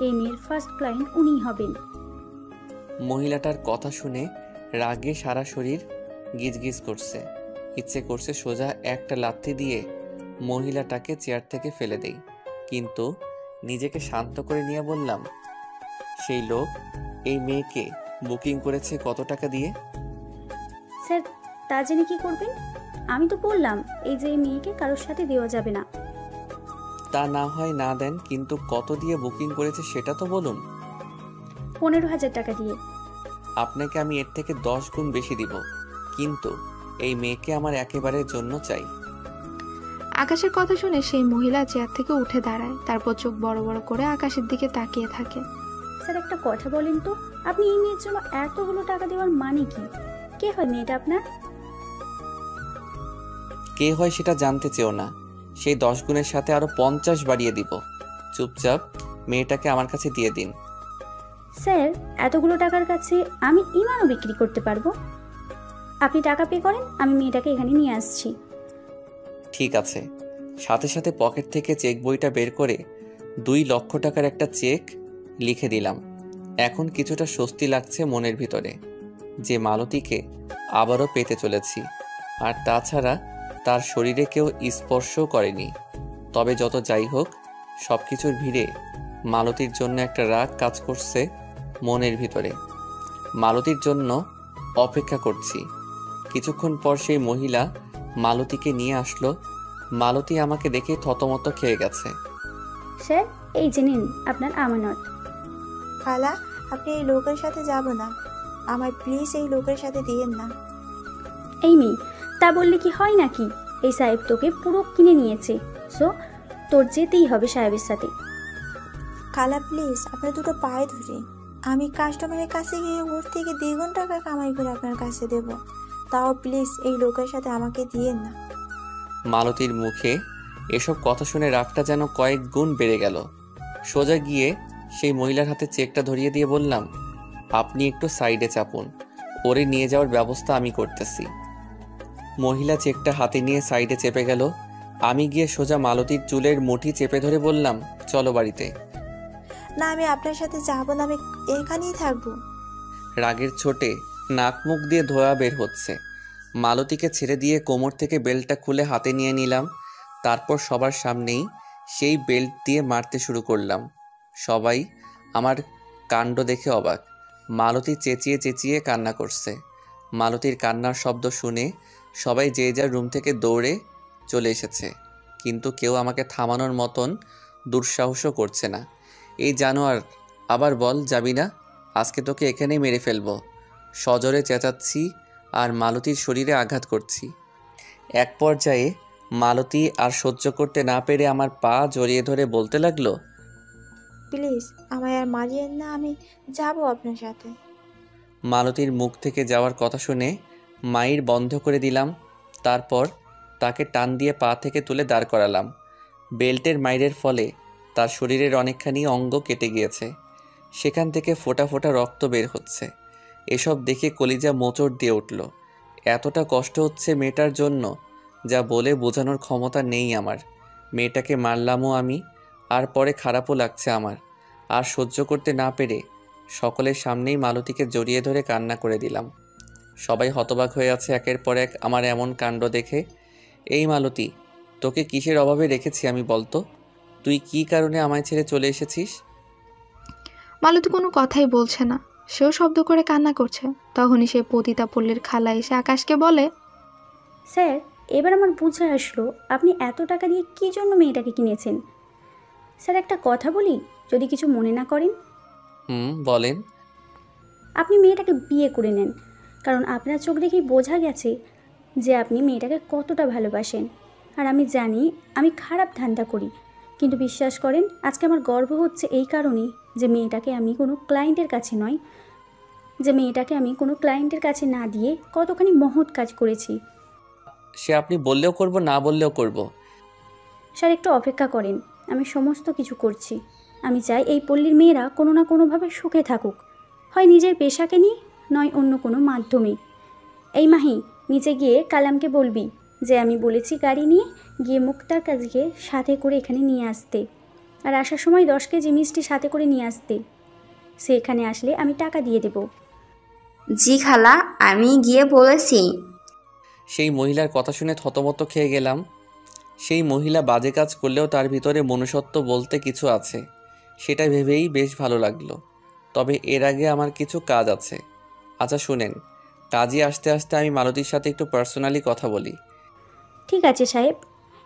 এই মেয়ের ফার্স্ট ক্লায়েন্ট উনিই হবেন। মহিলাটার কথা শুনে রাগে সারা শরীর গিজগিজ করছে। ইচ্ছে করছে সোজা একটা লাথি দিয়ে মহিলাটাকে চেয়ার থেকে ফেলে দেই, কিন্তু নিজেকে শান্ত করে নিয়ে বললাম, সেই লোক এই মেয়েকে বুকিং করেছে কত টাকা দিয়ে? স্যার, তা জেনে কি করবেন? আমি তো বললাম এই যে এই মেয়েকে কারোর সাথে দেওয়া যাবে না। তা না হয় না দেন, কিন্তু কত দিয়ে বুকিং করেছে সেটা তো বলুন। 15,000 টাকা দিয়ে। আপনাকে আমি এর থেকে 10 গুণ বেশি দিব, কিন্তু এই মেয়েকে আমার একেবারের জন্য চাই। আকাশের কথা শুনে সেই মহিলা চেয়ার থেকে উঠে দাঁড়ায়, তারপর চোখ বড় বড় করে আকাশের দিকে তাকিয়ে থাকে। স্যার একটা কথা বলেন তো, আপনি এই মেয়ের জন্য এতগুলো টাকা দেওয়ার মানে কি? কে হয় মেয়েটা আপনার? কে হয় সেটা জানতে চেও না। সেই 10 গুণের সাথে আরো 50 বাড়িয়ে দিব। চুপচাপ মেয়েটাকে আমার কাছে দিয়ে দিন। স্যার, এতগুলো টাকার কাছে আমি ইমানও বিক্রি করতে পারবো। আপনি টাকা পে করেন, আমি মেয়েটাকে এখানে নিয়ে আসছি। ঠিক আছে। সাথে সাথে পকেট থেকে চেক বইটা বের করে 2 লক্ষ টাকার একটা চেক লিখে দিলাম। এখন কিছুটা স্বস্তি লাগছে মনের ভিতরে, যে মালতীকে আবারও পেতে চলেছি। আর তাছাড়া তার শরীরে কেউ স্পর্শও করেনি। তবে যত যাই হোক, সব কিছুর ভিড়ে মালতীর জন্য একটা রাগ কাজ করছে মনের ভিতরে। মালতীর জন্য অপেক্ষা করছি। কিছুক্ষণ পর সেই মহিলা মালতীকে নিয়ে আসলো। মালতী আমাকে দেখে থতমত খেয়ে গেছে। স্যার, এই যে নিন আপনার আমানত। খালা, আপনি এই লোকের সাথে যাব না। আমায় প্লিজ এই লোকের সাথে দিয়েন না। এই মেয়ে, তা বললে কি হয় নাকি? এই সাহেব তোকে পুরো কিনে নিয়েছে, সো তোর যেতেই হবে সাহেবের সাথে। খালা প্লিজ, আপনার দুটো পায়ে ধরে আমি কাস্টমারের কাছে গিয়ে ওর থেকে 2 টাকা কামাই করে আপনার কাছে দেব, তাও প্লিজ এই লোকের সাথে আমাকে দিয়েন না। মালতীর মুখে এসব কথা শুনে রাগটা যেন কয়েক গুণ বেড়ে গেল। সোজা গিয়ে সেই মহিলার হাতে চেকটা ধরিয়ে দিয়ে বললাম, আপনি একটু সাইডে চাপুন, ওরে নিয়ে যাওয়ার ব্যবস্থা আমি করতেছি। মহিলা চেকটা হাতে নিয়ে সাইডে চেপে গেল। আমি গিয়ে সোজা মালতীর চুলের মুঠি চেপে ধরে বললাম, চলো বাড়িতে। না, আমি আপনার সাথে যাব না, আমি এখানেই থাকবো। রাগের চোটে নাক মুখ দিয়ে ধোয়া বের হচ্ছে। মালতীকে ছেড়ে দিয়ে কোমর থেকে বেল্টটা খুলে হাতে নিয়ে নিলাম। তারপর সবার সামনেই সেই বেল্ট দিয়ে মারতে শুরু করলাম। সবাই আমার কাণ্ড দেখে অবাক। মালতী চেঁচিয়ে চেঁচিয়ে কান্না করছে। মালতীর কান্নার শব্দ শুনে সবাই যে যার রুম থেকে দৌড়ে চলে এসেছে, কিন্তু কেউ আমাকে থামানোর মতন দুঃসাহসও করছে না। এই জানোয়ার, আবার বল যাবি না? আজকে তোকে এখানেই মেরে ফেলবো। সজোরে চেঁচাচ্ছি আর মালতীর শরীরে আঘাত করছি। এক পর্যায়ে মালতী আর সহ্য করতে না পেরে আমার পা জড়িয়ে ধরে বলতে লাগলো, প্লিজ আমায় আর মারিয়েন না, আমি যাব আপনার সাথে। মালতীর মুখ থেকে যাওয়ার কথা শুনে মাইর বন্ধ করে দিলাম। তারপর তাকে টান দিয়ে পা থেকে তুলে দাঁড় করালাম। বেল্টের মাইরের ফলে তার শরীরের অনেকখানি অঙ্গ কেটে গিয়েছে, সেখান থেকে ফোঁটা ফোঁটা রক্ত বের হচ্ছে। এসব দেখে কলিজা মোচড় দিয়ে উঠল। এতটা কষ্ট হচ্ছে মেয়েটার জন্য যা বলে বোঝানোর ক্ষমতা নেই আমার। মেয়েটাকে মারলামও আমি, আর পরে খারাপও লাগছে আমার। আর সহ্য করতে না পেরে সকলের সামনেই মালতীকে জড়িয়ে ধরে কান্না করে দিলাম। সবাই হতবাক হয়ে আছে একের পর এক আমার এমন কাণ্ড দেখে। এই মালতী, তোকে কিসের অভাবে রেখেছি আমি বলতো? তুই কী কারণে আমায় ছেড়ে চলে এসেছিস? মালতী কোনো কথাই বলছে না, সেও শব্দ করে কান্না করছে। তখনই সে পতিতা পল্লীর খালা এসে আকাশকে বলে, স্যার, এবার আমার বুঝে আসলো আপনি এত টাকা দিয়ে কী জন্য মেয়েটাকে কিনেছেন। স্যার, একটা কথা বলি, যদি কিছু মনে না করেন। বলেন। আপনি মেয়েটাকে বিয়ে করে নেন, কারণ আপনার চোখ দেখেই বোঝা গেছে যে আপনি মেয়েটাকে কতটা ভালোবাসেন। আর আমি জানি আমি খারাপ ধান্দা করি, কিন্তু বিশ্বাস করেন আজকে আমার গর্ব হচ্ছে এই কারণেই যে মেয়েটাকে আমি কোনো ক্লায়েন্টের কাছে না দিয়ে কতখানি মহৎ কাজ করেছি। সে আপনি বললেও করব, না বললেও করব। স্যার, একটু অপেক্ষা করেন, আমি সমস্ত কিছু করছি। আমি চাই এই পল্লীর মেয়েরা কোনো না কোনোভাবে সুখে থাকুক, হয় নিজের পেশাকে নিয়ে, নয় অন্য কোনো মাধ্যমে। এই মাহি, নিচে গিয়ে কালামকে বলবি যে আমি বলেছি গাড়ি নিয়ে গিয়ে মুক্তার কাজকে সাথে করে এখানে নিয়ে আসতে, আর আসার সময় 10 কেজি মিষ্টি সাথে করে নিয়ে আসতে। সে এখানে আসলে আমি টাকা দিয়ে দেব। জি খালা, আমি গিয়ে বলেছি। সেই মহিলার কথা শুনে থতমত খেয়ে গেলাম। সেই মহিলা বাজে কাজ করলেও তার ভিতরে মনুষ্যত্ব বলতে কিছু আছে, সেটা ভেবেই বেশ ভালো লাগলো। তবে এর আগে আমার কিছু কাজ আছে। আচ্ছা শুনেন, কাজে আসতে আসতে আমি মালতীর সাথে একটু পার্সোনালি কথা বলি। ঠিক আছে সাহেব,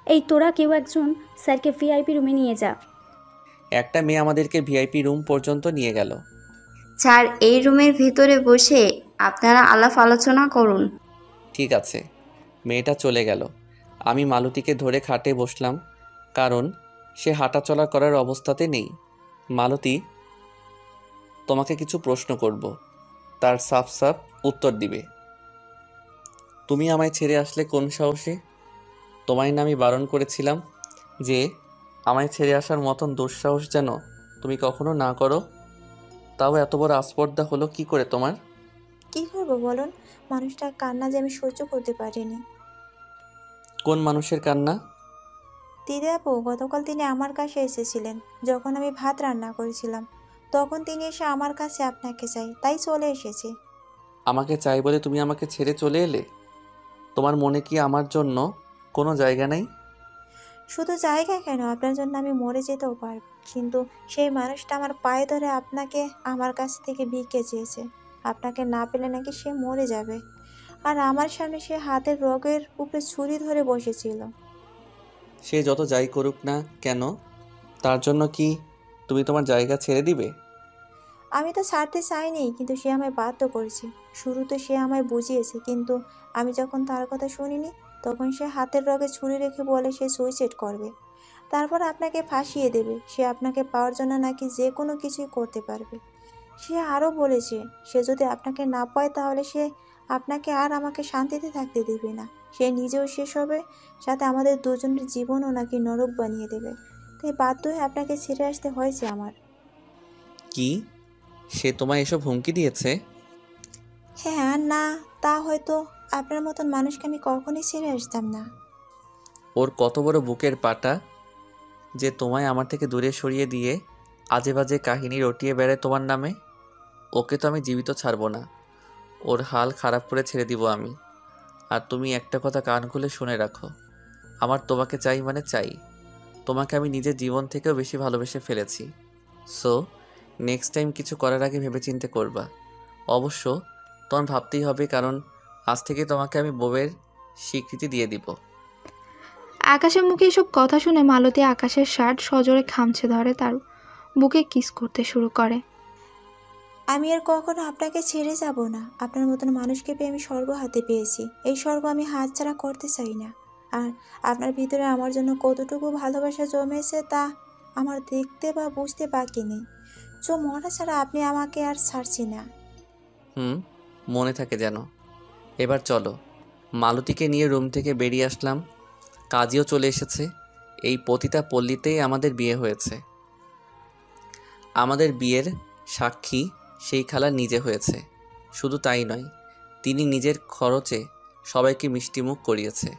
এই তোরা কেউ একজন স্যারকে ভিআইপি রুমে নিয়ে যা। একটা মেয়ে আমাদেরকে ভিআইপি রুম পর্যন্ত নিয়ে গেল। স্যার, এই রুমের ভেতরে বসে আপনারা আলাপ আলোচনা করুন। ঠিক আছে। মেয়েটা চলে গেল। আমি মালতীকে ধরে খাটে বসলাম, কারণ সে হাঁটাচলা করার অবস্থাতে নেই। মালতী, তোমাকে কিছু প্রশ্ন করব, তার সাফ সাফ উত্তর দিবে। তুমি আমায় ছেড়ে আসলে কোন সাহসে? তোমায় না আমি বারণ করেছিলাম যে আমায় ছেড়ে আসার মতন দুঃসাহস যেন তুমি কখনো না করো? তাও এত বড় আস্পর্ধা হলো কি করে তোমার? কি করব বলুন, মানুষটার কান্না যে আমি সহ্য করতে পারিনি। কোন মানুষের কান্না? দিদি আপু, গতকাল তিনি আমার কাছে এসেছিলেন যখন আমি ভাত রান্না করেছিলাম। তখন তিনি এসে আমার কাছে আপনাকে চাই, তাই চলে এসেছি। আমাকে চাই বলে তুমি আমাকে ছেড়ে চলে এলে? তোমার মনে কি আমার জন্য কোনো জায়গা নেই? শুধু জায়গা কেন, আপনার জন্য আমি মরে যেতেও পারব। কিন্তু সেই মানুষটা আমার পায়ে ধরে আপনাকে আমার কাছ থেকে ভিক্ষে চেয়েছে। আপনাকে না পেলে নাকি সে মরে যাবে। আর আমার সামনে সে হাতের রগের উপরে ছুরি ধরে বসেছিল। সে যত যাই করুক না কেন, তার জন্য কি তুমি তোমার জায়গা ছেড়ে দিবে? আমি তো ছাড়তে চাইনি, কিন্তু সে আমায় বাধ্য করেছে। শুরুতে সে আমায় বুঝিয়েছে, কিন্তু আমি যখন তার কথা শুনিনি, তখন সে হাতের রগে ছুরি রেখে বলে সে সুইসাইড করবে। তারপর আপনাকে ফাঁসিয়ে দেবে। সে আপনাকে পাওয়ার জন্য নাকি যে কোনো কিছুই করতে পারবে। সে আরও বলেছে সে যদি আপনাকে না পায় তাহলে সে আপনাকে আর আমাকে শান্তিতে থাকতে দেবে না। সে নিজেও শেষ হবে, সাথে আমাদের দুজনের জীবনও নাকি নরক বানিয়ে দেবে। তাই বাধ্য হয়ে আপনাকে ছেড়ে আসতে হয়েছে আমার। কি, সে তোমায় এসব হুমকি দিয়েছে? হ্যাঁ, না তা হয়তো আপনার মতন মানুষকে আমি কখনোই ছেড়ে আসতাম না। ওর কত বড় বুকের পাটা যে তোমায় আমার থেকে দূরে সরিয়ে দিয়ে আজে বাজে কাহিনী রটিয়ে বেড়ায় তোমার নামে। ওকে তো আমি জীবিত ছাড়বো না, ওর হাল খারাপ করে ছেড়ে দিব আমি। আর তুমি একটা কথা কান খুলে শুনে রাখো, আমার তোমাকে চাই মানে চাই। তোমাকে আমি নিজের জীবন থেকেও বেশি ভালোবেসে ফেলেছি। সো নেক্সট টাইম কিছু করার আগে ভেবেচিন্তে করবা। অবশ্য তোমার ভাবতেই হবে, কারণ আজ থেকে তোমাকে আমি বউয়ের স্বীকৃতি দিয়ে দিব। আকাশের মুখে এসব কথা শুনে মালতী আকাশের শার্ট সজোরে খামচে ধরে, তার বুকে কিস করতে শুরু করে। আমি আর কখনো আপনাকে ছেড়ে যাব না। আপনার মতন মানুষকে পেয়ে আমি স্বর্গ হাতে পেয়েছি। এই স্বর্গ আমি হাতছাড়া করতে চাই না। আর আপনার ভিতরে আমার জন্য কতটুকু ভালোবাসা জমেছে তা আমার দেখতে বা বুঝতে বাকি নেই। মরা ছাড়া আপনি আমাকে আর ছাড়ছি না। মনে থাকে যেন। এবার চলো। মালতীকে নিয়ে রুম থেকে বেরিয়ে আসলাম। কাজীও চলে এসেছে। এই পতিতা পল্লীতেই আমাদের বিয়ে হয়েছে। আমাদের বিয়ের সাক্ষী সেই খালা নিজে হয়েছে। শুধু তাই নয়, তিনি নিজের খরচে সবাইকে মিষ্টিমুখ করিয়েছে।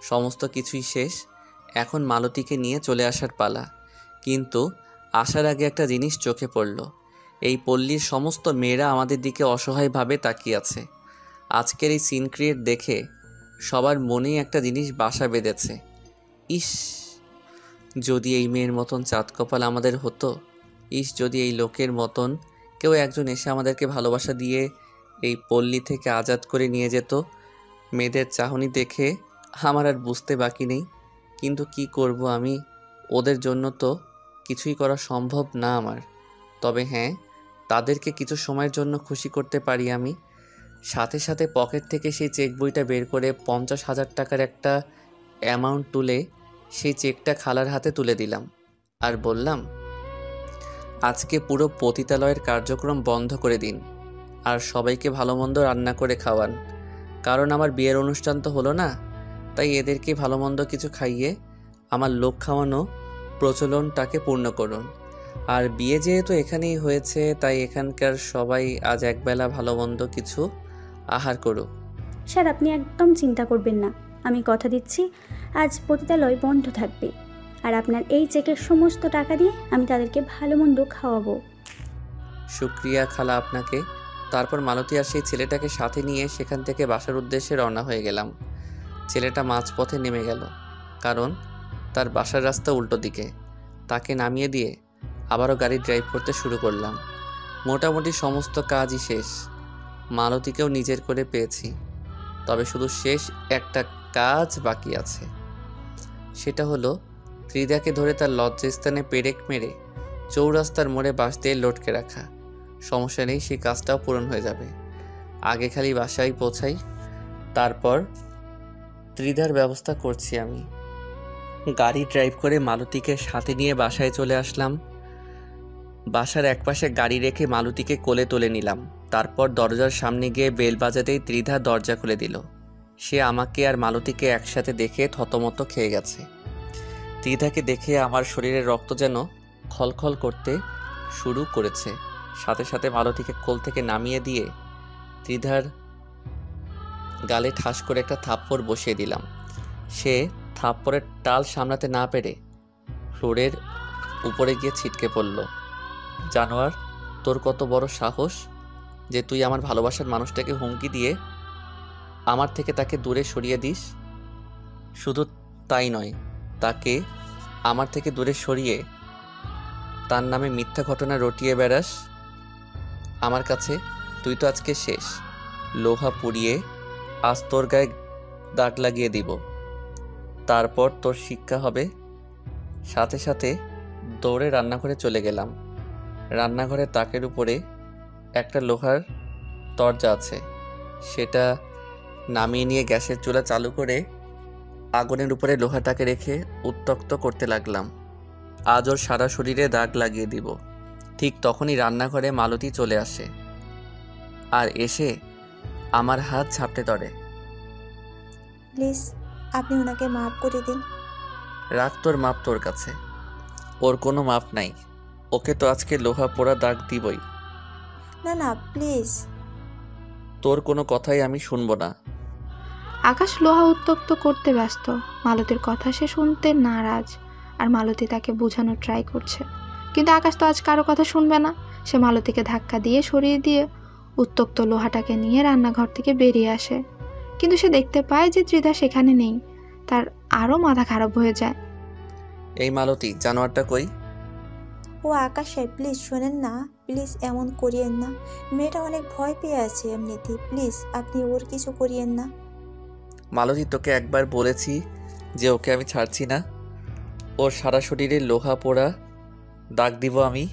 সমস্ত কিছুই শেষ, এখন মালতীকে নিয়ে চলে আসার পালা। কিন্তু আসার আগে একটা জিনিস চোখে পড়ল। এই পল্লীর সমস্ত মেয়েরা আমাদের দিকে অসহায়ভাবে তাকিয়ে আছে। আজকের এই সিন ক্রিয়েট দেখে সবার মনেই একটা জিনিস বাসা বেঁধেছে। ইস, যদি এই মেয়ের মতন চাঁদ কপাল আমাদের হতো। ইস, যদি এই লোকের মতন কেউ একজন এসে আমাদেরকে ভালোবাসা দিয়ে এই পল্লী থেকে আজাদ করে নিয়ে যেত। মেয়েদের চাহনি দেখে আমার আর বুঝতে বাকি নেই, কিন্তু কি করব আমি? ওদের জন্য তো কিছুই করা সম্ভব না আমার। তবে হ্যাঁ, তাদেরকে কিছু সময়ের জন্য খুশি করতে পারি আমি। সাথে সাথে পকেট থেকে সেই চেক বইটা বের করে 50,000 টাকার একটা অ্যামাউন্ট তুলে সেই চেকটা খালার হাতে তুলে দিলাম আর বললাম, আজকে পুরো পতিতালয়ের কার্যক্রম বন্ধ করে দিন আর সবাইকে ভালো মন্দ রান্না করে খাওয়ান। কারণ আমার বিয়ের অনুষ্ঠান তো হলো না, তাই এদেরকে ভালো মন্দ কিছু খাইয়ে আমার লোক খাওয়ানো প্রচলনটাকে পূর্ণ করুন। আর বিয়ে যেহেতু এখানেই হয়েছে, তাই এখানকার সবাই আজ একবেলা ভালো মন্দ কিছু আহার করুক। স্যার, আপনি একদম চিন্তা করবেন না। আমি কথা দিচ্ছি আজ পতিতালয় বন্ধ থাকবে, আর আপনার এই চেকের সমস্ত টাকা দিয়ে আমি তাদেরকে ভালো মন্দ খাওয়াবো। শুক্রিয়া খালা আপনাকে। তারপর মালতী আর সেই ছেলেটাকে সাথে নিয়ে সেখান থেকে বাসার উদ্দেশ্যে রওনা হয়ে গেলাম। ছেলেটা মাঝপথে নেমে গেল, কারণ তার বাসার রাস্তা উল্টো দিকে। তাকে নামিয়ে দিয়ে আবারও গাড়ি ড্রাইভ করতে শুরু করলাম। মোটামুটি সমস্ত কাজই শেষ। মালতীকেও নিজের করে পেয়েছি, তবে শুধু শেষ একটা কাজ বাকি আছে। সেটা হলো ত্রিধাকে ধরে তার লজ্জাস্থানে পেরেক মেরে চৌরাস্তার মোড়ে বাঁশ দিয়ে লটকে রাখা। সমস্যা নেই, সেই কাজটাও পূরণ হয়ে যাবে। আগে খালি বাসায় পৌঁছাই, তারপর ত্রিধার ব্যবস্থা করছি আমি। গাড়ি ড্রাইভ করে মালতীকে সাথে নিয়ে বাসায় চলে আসলাম। বাসার একপাশে গাড়ি রেখে মালতীকে কোলে তুলে নিলাম। তারপর দরজার সামনে গিয়ে বেল বাজাতেই ত্রিধা দরজা খুলে দিল। সে আমাকে আর মালতীকে একসাথে দেখে থতমত খেয়ে গেছে। ত্রিধাকে দেখে আমার শরীরের রক্ত যেন খলখল করতে শুরু করেছে। সাথে সাথে মালতীকে কোল থেকে নামিয়ে দিয়ে ত্রিধার গালে ঠাস করে একটা থাপ্পড় বসিয়ে দিলাম। সে থাপ্পড়ের টাল সামলাতে না পেরে ফ্লোরের উপরে গিয়ে ছিটকে পড়ল। জানোয়ার, তোর কত বড় সাহস যে তুই আমার ভালোবাসার মানুষটাকে হুমকি দিয়ে আমার থেকে তাকে দূরে সরিয়ে দিস। শুধু তাই নয়, তাকে আমার থেকে দূরে সরিয়ে তার নামে মিথ্যা ঘটনা রটিয়ে বেড়াস আমার কাছে। তুই তো আজকে শেষ। লোহা পুড়িয়ে আজ তোর গায়ে দাগ লাগিয়ে দিব, তারপর তোর শিক্ষা হবে। সাথে সাথে দৌড়ে রান্নাঘরে চলে গেলাম। রান্নাঘরের তাকের উপরে একটা লোহার দরজা আছে, সেটা নামিয়ে নিয়ে গ্যাসের চুলা চালু করে আগুনের উপরে লোহাটাকে রেখে উত্তক্ত করতে লাগলাম। আজ ওর সারা শরীরে দাগ লাগিয়ে দিব। ঠিক তখনই রান্নাঘরে মালতী চলে আসে আর এসে আমার হাত ঝাপটে ধরে। প্লিজ আপনি ওনাকে মাফ করে দিন। রাখ তোর মাপ তোর কাছে, ওর কোনো মাপ নাই। ওকে তো আজকে লোহা পোড়া দাগ দিবই। না না প্লিজ। তোর কোনো কথাই আমি শুনবো না। আকাশ লোহা উত্তক্ত করতে ব্যস্ত। মালতীর কথা সে শুনতে নারাজ, আর মালতী তাকে বোঝানোর ট্রাই করছে, কিন্তু আকাশ তো আজ কারো কথা শুনবে না। সে মালতীকে ধাক্কা দিয়ে সরিয়ে দিয়ে উত্তক্ত লোহাটাকে নিয়ে রান্নাঘর থেকে বেরিয়ে আসে। কিন্তু সে দেখতে পায় যে ত্রিধা সেখানে নেই। তার আরও মাথা খারাপ হয়ে যায়। এই মালতী, জানোয়ারটা কই? ও আকাশ সাহেব, প্লিজ শোনেন না, প্লিজ এমন করিয়েন না। মেয়েটা অনেক ভয় পেয়ে আছে এমনিতেই, প্লিজ আপনি ওর কিছু করিয়েন না। মালতী, তোকে একবার বলেছি যে ওকে আমি ছাড়ছি না। ওর সারা শরীরে লোহা পোড়া দাগ দিব আমি।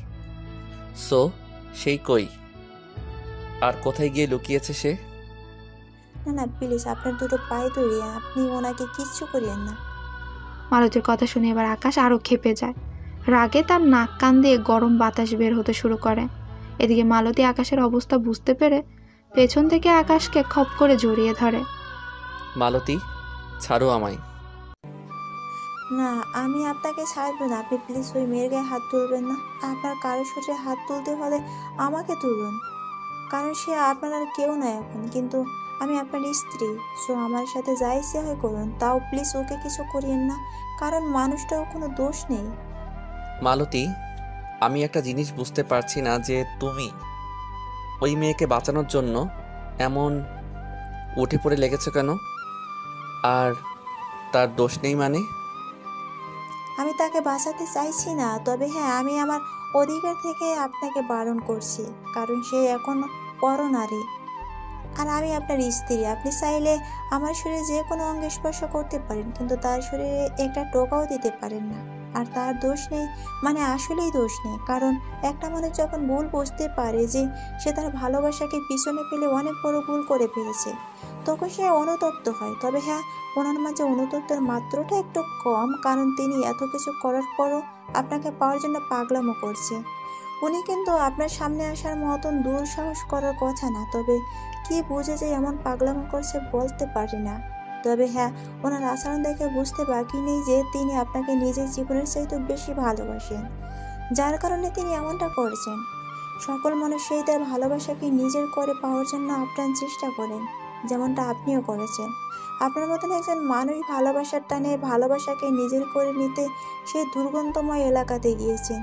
সো সেই কই, আর কোথায় গিয়ে লুকিয়েছে সে? না না প্লিজ, আপনার দুটো পায়ে ধরে আপনি ওনাকে কিচ্ছু করিয়েন না। মালতীর কথা শুনে এবার আকাশ আরও ক্ষেপে যায়। রাগে তার নাক কান দিয়ে গরম বাতাস বের হতে শুরু করে। এদিকে মালতী আকাশের অবস্থা বুঝতে পেরে পেছন থেকে আকাশকে খপ করে জড়িয়ে ধরে। মালতী, ছাড়ো আমায়। না, আমি আপনাকে ছাড়বো না। আপনি প্লিজ ওই মেয়ের গায়ে হাত তুলবেন না। আপনার কারো শরীরে হাত তুলতে হলে আমাকে তুলুন, কারণ সে আপনার আর কেউ নয় এখন। কিন্তু আমি আপনার স্ত্রী, সো আমার সাথে যা ইচ্ছে হয় করুন। তাও প্লিজ ওকে কিছু করিয়েন না, কারণ মানুষটাও কোনো দোষ নেই। মালতী, আমি একটা জিনিস বুঝতে পারছি না যে তুমি ওই মেয়েকে বাঁচানোর জন্য এমন উঠে পড়ে লেগেছো কেন? আর তার দোষ নেই মানে? আমি তাকে বাঁচাতে চাইছি না, তবে হ্যাঁ, আমি আমার অধিকার থেকে আপনাকে বারণ করছি, কারণ সে এখন পরনারী। আর আমি আপনার স্ত্রী। আপনি চাইলে আমার শরীরে যে কোনো অঙ্গে স্পর্শ করতে পারেন, কিন্তু তার শরীরে একটা টোকাও দিতে পারেন না। আর তার দোষ নেই মানে আসলেই দোষ নেই, কারণ একটা মানুষ যখন ভুল বুঝতে পারে যে সে তার ভালোবাসাকে পিছনে ফেলে অনেক বড় ভুল করে ফেলেছে, তখন সে অনুতপ্ত হয়। তবে হ্যাঁ, ওনার মাঝে অনুতপ্তের মাত্রাটা একটু কম, কারণ তিনি এত কিছু করার পরও আপনাকে পাওয়ার জন্য পাগলামো করছে। উনি কিন্তু আপনার সামনে আসার মতন দুঃসাহস করার কথা না, তবে কি বুঝে যে এমন পাগলামো করছে বলতে পারি না। তবে হ্যাঁ, ওনার আচরণ দেখে বুঝতে বাকি নেই যে তিনি আপনাকে নিজের জীবনের চাইতে বেশি ভালোবাসেন, যার কারণে তিনি এমনটা করছেন। সকল মানুষই তার ভালোবাসাকে নিজের করে পাওয়ার জন্য আপ্রাণ চেষ্টা করেন, যেমনটা আপনিও করেছেন। আপনার মতন একজন মানুষ ভালোবাসার টানে ভালোবাসাকে নিজের করে নিতে সেই দুর্গন্ধময় এলাকাতে গিয়েছেন,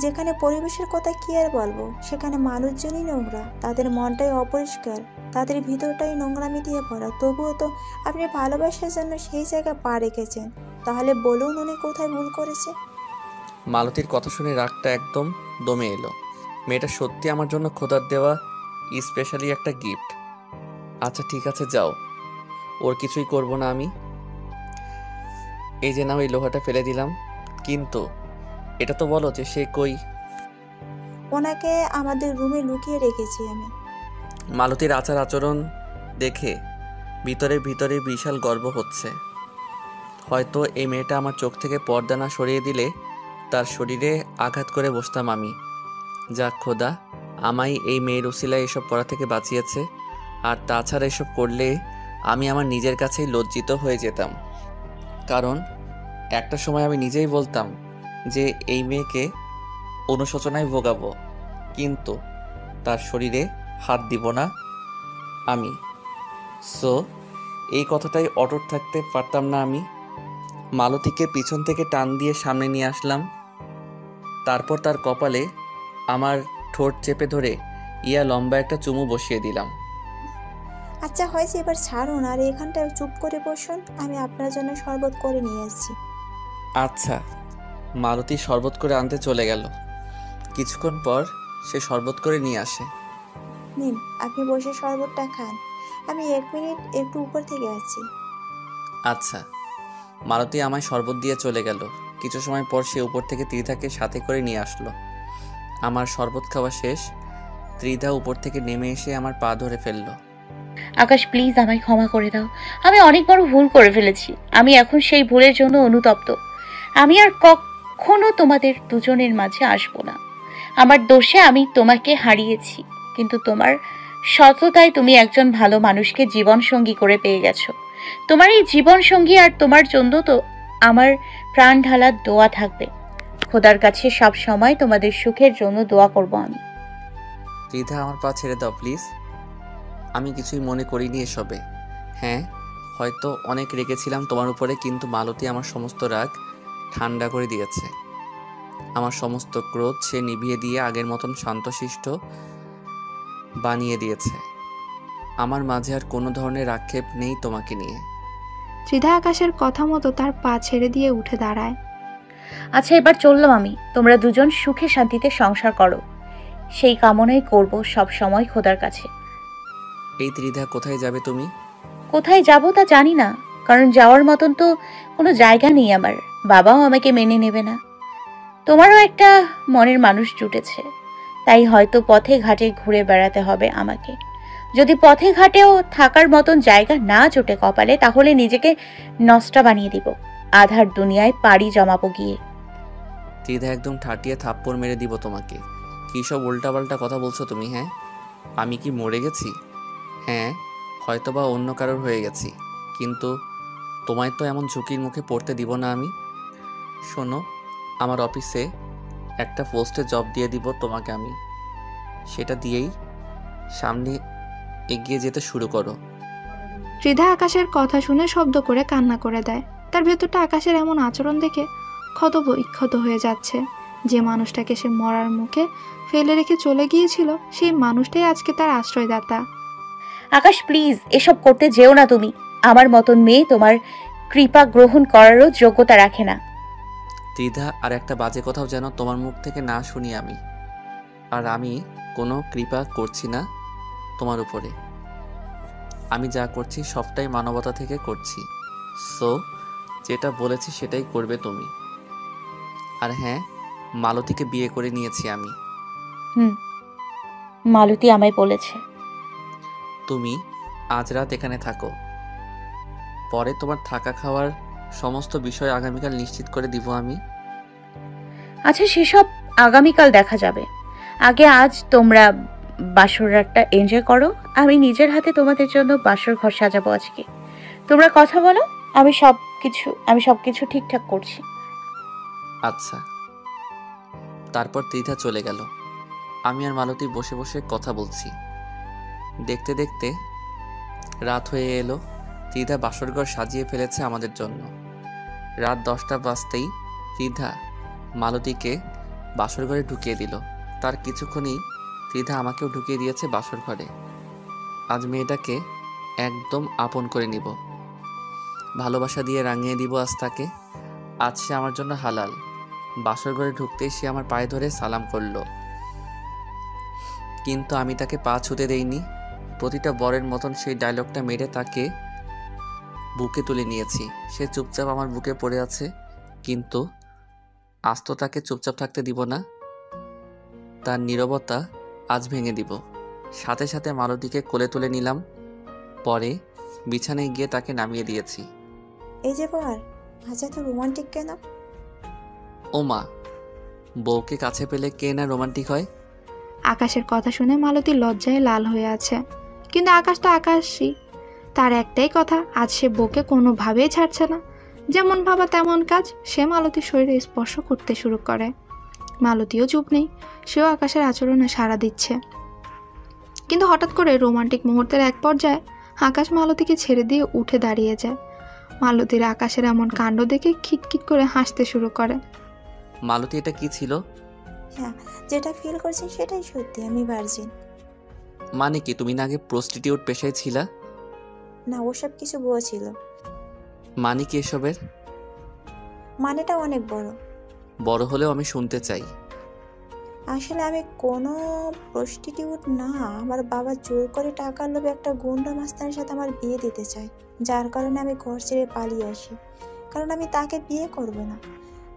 যেখানে পরিবেশের কথা কি আর বলবো। সেখানে মানুষজনই নোংরা, তাদের মনটাই অপরিষ্কার, তাদের ভিতরটাই নোংরামি দিয়ে ভরা। তবুও তো আপনি ভালোবাসার জন্য সেই জায়গা পা রেখেছেন। তাহলে বলুন উনি কোথায় ভুল করেছে? মালতীর কথা শুনে রাগটা একদম দমে এলো। মেয়েটা সত্যি আমার জন্য খোদার দেওয়া স্পেশালি একটা গিফট। আচ্ছা ঠিক আছে, যাও, ওর কিছুই করব না আমি। এই যে নাও, এই লোহাটা ফেলে দিলাম, কিন্তু এটা তো বলো যে সে কই? ওনাকে আমাদের রুমে লুকিয়ে রেখেছি আমি। মালতীর আচার আচরণ দেখে ভিতরে ভিতরে বিশাল গর্ব হচ্ছে। হয়তো এই মেয়েটা আমার চোখ থেকে পর্দা না সরিয়ে দিলে তার শরীরে আঘাত করে বসতাম আমি। যাক খোদা, আমায় এই মেয়ের উসিলায় এসব করা থেকে বাঁচিয়েছে। আর তাছাড়া এসব করলে আমি আমার নিজের কাছেই লজ্জিত হয়ে যেতাম, কারণ একটা সময় আমি নিজেই বলতাম যে এই মেয়েকে অনুশোচনায় ভোগাবো, কিন্তু তার শরীরে হাত দিব না আমি। সো এই কথাটাই অটুট থাকতে পারতাম না আমি। মালতীকে পিছন থেকে টান দিয়ে সামনে নিয়ে আসলাম, তারপর তার কপালে আমার ঠোঁট চেপে ধরে লম্বা একটা চুমু বসিয়ে দিলাম। আচ্ছা হয়েছে, এবার ছাড়ুন আর এখানটায় চুপ করে বসুন। আমি আপনার জন্য শরবত করে নিয়ে আসছি। আচ্ছা। মালতী শরবত করে আনতে চলে গেল। কিছুক্ষণ পর সে শরবত করে নিয়ে আসে। নিন, আপনি বসে শরবতটা খান। আমি 1 মিনিট একটু উপর থেকে আসছি। আচ্ছা। মালতী আমায় শরবত দিয়ে চলে গেল। কিছু সময় পর সে উপর থেকে ত্রিধাকে সাথে করে নিয়ে আসলো। আমার শরবত খাওয়া শেষ। ত্রিধা উপর থেকে নেমে এসে আমার পা ধরে ফেললো। আকাশ প্লিজ আমায় ক্ষমা করে দাও, আমি অনেক বড় ভুল করে ফেলেছি। আমি এখন সেই ভুলের জন্য অনুতপ্ত। আমি আর কখনো তোমাদের দুজনের মাঝে আসবো না। আমার দোষে আমি তোমাকে হারিয়েছি, কিন্তু তোমার সততায় তুমি একজন ভালো মানুষকে জীবন সঙ্গী করে পেয়ে গেছো। তোমার এই জীবন সঙ্গী আর তোমার জন্য তো আমার প্রাণ ঢালার দোয়া থাকবে। খোদার কাছে সব সময় তোমাদের সুখের জন্য দোয়া করব আমি। ত্রিধা, আমার পা ছেড়ে দাও প্লিজ। আমি কিছুই মনে করিনি এসবে। হ্যাঁ, হয়তো অনেক রেগেছিলাম তোমার উপরে, কিন্তু মালতী আমার সমস্ত রাগ ঠান্ডা করে দিয়েছে। আমার সমস্ত ক্রোধ সে নিভিয়ে দিয়ে আগের মতন শান্তশিষ্ট বানিয়ে দিয়েছে। আমার মাঝে আর কোনো ধরনের আক্ষেপ নেই তোমাকে নিয়ে। ত্রিধা আকাশের কথা মতো তার পা ছেড়ে দিয়ে উঠে দাঁড়ায়। আচ্ছা এবার চললাম আমি, তোমরা দুজন সুখে শান্তিতে সংসার করো, সেই কামনাই করব সব সময় খোদার কাছে। এই ত্রিধা, কোথায় যাবে তুমি? কোথায় যাব তা জানি না, কারণ যাওয়ার মতন তো কোনো জায়গা নেই আমার। বাবাও আমাকে মেনে নেবে না। তোমারও একটা মনের মানুষ জুটেছে, তাই হয়তো পথে ঘাটে ঘুরে বেড়াতে হবে আমাকে। যদি পথে ঘাটেও থাকার মতন জায়গা না জোটে কপালে, তাহলে নিজেকে নষ্টা বানিয়ে দিব, আধার দুনিয়ায় পাড়ি জমাবো গিয়ে। ত্রিধা, একদম ঠাটিয়ে থাপ্পড় মেরে দিব তোমাকে। কী সব উল্টাপাল্টা কথা বলছো তুমি? হ্যাঁ, আমি কি মরে গেছি? হ্যাঁ, হয়তোবা অন্য কারোর হয়ে গেছি, কিন্তু তোমায় তো এমন ঝুঁকির মুখে পড়তে দিব না আমি। শোনো, আমার অফিসে একটা পোস্টে জব দিয়ে দিব তোমাকে আমি। সেটা দিয়েই সামনে এগিয়ে যেতে শুরু করো। ত্রিধা আকাশের কথা শুনে শব্দ করে কান্না করে দেয়। তার ভেতরটা আকাশের এমন আচরণ দেখে ক্ষত বিক্ষত হয়ে যাচ্ছে। যে মানুষটাকে সে মরার মুখে ফেলে রেখে চলে গিয়েছিল, সেই মানুষটাই আজকে তার আশ্রয়দাতা। আকাশ প্লিজ এসব করতে যেও না তুমি। আমার মতন মেয়ে তোমার কৃপা গ্রহণ করারও যোগ্যতা রাখে না। ত্রিধা, আর একটা বাজে কথাও যেন তোমার মুখ থেকে না শুনি আমি। আর আমি কোনো কৃপা করছি না তোমার উপরে। আমি যা করছি সবটাই মানবতা থেকে করছি। সো যেটা বলেছি সেটাই করবে তুমি। আর হ্যাঁ, মালতীকে বিয়ে করে নিয়েছি আমি। মালতী আমায় বলেছে। তুমি আজ রাত এখানে থাকো, পরে তোমার থাকা খাওয়ার সমস্ত বিষয় আগামীকাল নিশ্চিত করে দিব আমি। আচ্ছা, সেসব আগামীকাল দেখা যাবে। আগে আজ তোমরা বাসর রাতটা এনজয় করো। আমি নিজের হাতে তোমাদের জন্য বাসর ঘর সাজাবো আজকে। তোমরা কথা বলো, আমি সবকিছু ঠিকঠাক করছি। আচ্ছা। তারপর ত্রিধা চলে গেল। আমি আর মালতী বসে বসে কথা বলছি। দেখতে দেখতে রাত হয়ে এলো। ত্রিধা বাসরঘর সাজিয়ে ফেলেছে আমাদের জন্য। রাত 10টা বাজতেই ত্রিধা মালতীকে বাসরঘরে ঢুকিয়ে দিল। তার কিছুক্ষণেই ত্রিধা আমাকেও ঢুকিয়ে দিয়েছে বাসরঘরে। আজ মেয়েটাকে একদম আপন করে নিব, ভালোবাসা দিয়ে রাঙিয়ে দিব আজ তাকে। আজ সে আমার জন্য হালাল। বাসরঘরে ঢুকতেই সে আমার পায়ে ধরে সালাম করলো, কিন্তু আমি তাকে পা ছুঁতে দেইনি। প্রতিটা বরের মতন সেই ডায়লগটা মেরে তাকে বুকে তুলে নিয়েছি। সে চুপচাপ আমার বুকে পড়ে আছে, কিন্তু আজ তো তাকে চুপচাপ থাকতে দিব না। তার নীরবতা আজ ভেঙে দিব। সাথে সাথে মালতীকে কোলে তুলে নিলাম। পরে বিছানায় গিয়ে তাকে নামিয়ে দিয়েছি। এই যে বর, আজ এত রোমান্টিক কেন? ও মা, বউকে কাছে পেলে কে না রোমান্টিক হয়? আকাশের কথা শুনে মালতী লজ্জায় লাল হয়ে আছে, কিন্তু আকাশ তো আকাশই। তার একটাই কথা, আজ সে বউকে কোনোভাবেই ছাড়ছে না। যেমন ভাবা তেমন কাজ। সে মালতীর শরীরে স্পর্শ করতে শুরু করে। মালতীও চুপ নেই, সেও আকাশের আচরণে সাড়া দিচ্ছে। কিন্তু হঠাৎ করে রোমান্টিক মুহূর্তের এক পর্যায়ে আকাশ মালতীকে ছেড়ে দিয়ে উঠে দাঁড়িয়ে যায়। মালতীর আকাশের এমন কাণ্ড দেখে খিটখিট করে হাসতে শুরু করে। মালতী, এটা কি ছিল? হ্যাঁ, যেটা ফিল করছেন সেটাই সত্যি, আমি ভার্জিন। মানে কি, তুমি না আগে প্রস্টিটিউট পেশায় ছিলা? না, ওসব কিছু বলছিল। মানে কি এসবের? মানেটা অনেক বড়। বড় হলেও আমি শুনতে চাই। আসলে আমি কোনো প্রস্টিটিউট না। আমার বাবা জোর করে টাকার লোভে একটা গুন্ডা মাস্তানের সাথে আমার বিয়ে দিতে চায়, যার কারণে আমি ঘর ছেড়ে পালিয়ে আসি। কারণ আমি তাকে বিয়ে করব না।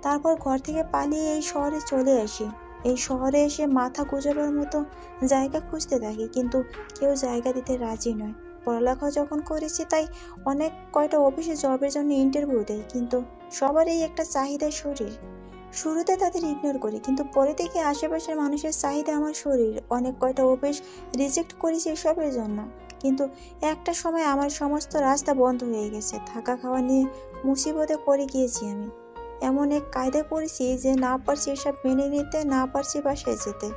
তারপর ঘর থেকে পালিয়ে এই শহরে চলে আসি। এই শহরে এসে মাথা গুঁজাবার মতো জায়গা খুঁজতে থাকি, কিন্তু কেউ জায়গা দিতে রাজি নয়। পড়ালেখা যখন করেছি তাই অনেক কয়টা অফিসে জবের জন্য ইন্টারভিউ দেয়, কিন্তু সবারই একটা চাহিদা শরীর। শুরুতে তাদের ইগনোর করি, কিন্তু পরে থেকে আশেপাশের মানুষের চাহিদা আমার শরীর। অনেক কয়টা অফিস রিজেক্ট করেছি এসবের জন্য, কিন্তু একটা সময় আমার সমস্ত রাস্তা বন্ধ হয়ে গেছে। থাকা খাওয়া নিয়ে মুসিবতে পড়ে গিয়েছি আমি। এমন এক কায়দায় পড়েছি যে না পারছি এসব মেনে নিতে, না পারছি বাসায় যেতে।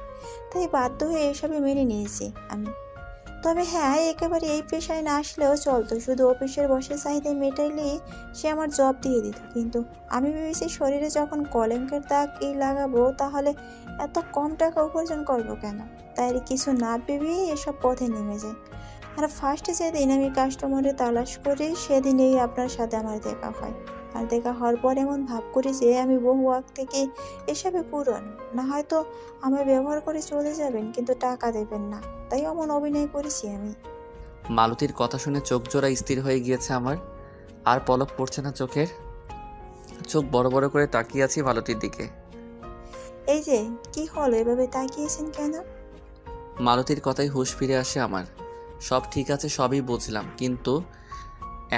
তাই বাধ্য হয়ে এসবে মেনে নিয়েছি আমি। তবে হ্যাঁ, একেবারে এই পেশায় না আসলেও চলতো। শুধু অফিসের বসে চাহিদা মেটাইলেই সে আমার জব দিয়ে দিত। কিন্তু আমি ভেবেছি শরীরে যখন কলঙ্কের দাগ লাগাবো, তাহলে এত কম টাকা উপার্জন করবো কেন। তাই কিছু না ভেবেই এসব পথে নেমে যায়। আর ফার্স্টে যেদিন আমি কাস্টমারে তালাশ করি, সেদিনেই আপনার সাথে আমার দেখা হয়। আর দেখা হওয়ার পর এমন ভাব করি যে আমি বহু আগ থেকে এসবে পুরনো। না হয়তো আমায় ব্যবহার করে চলে যাবেন, কিন্তু টাকা দেবেন না। তাই এমন অভিনয় করেছি আমি। মালতীর কথা শুনে চোখ জোড়া স্থির হয়ে গিয়েছে আমার। আর পলক পড়ছে না চোখের। চোখ বড় বড় করে তাকিয়ে আছি মালতীর দিকে। এই যে কি হলো, এভাবে তাকিয়েছেন কেন? মালতীর কথাই হুঁশ ফিরে আসে আমার। সব ঠিক আছে, সবই বুঝলাম, কিন্তু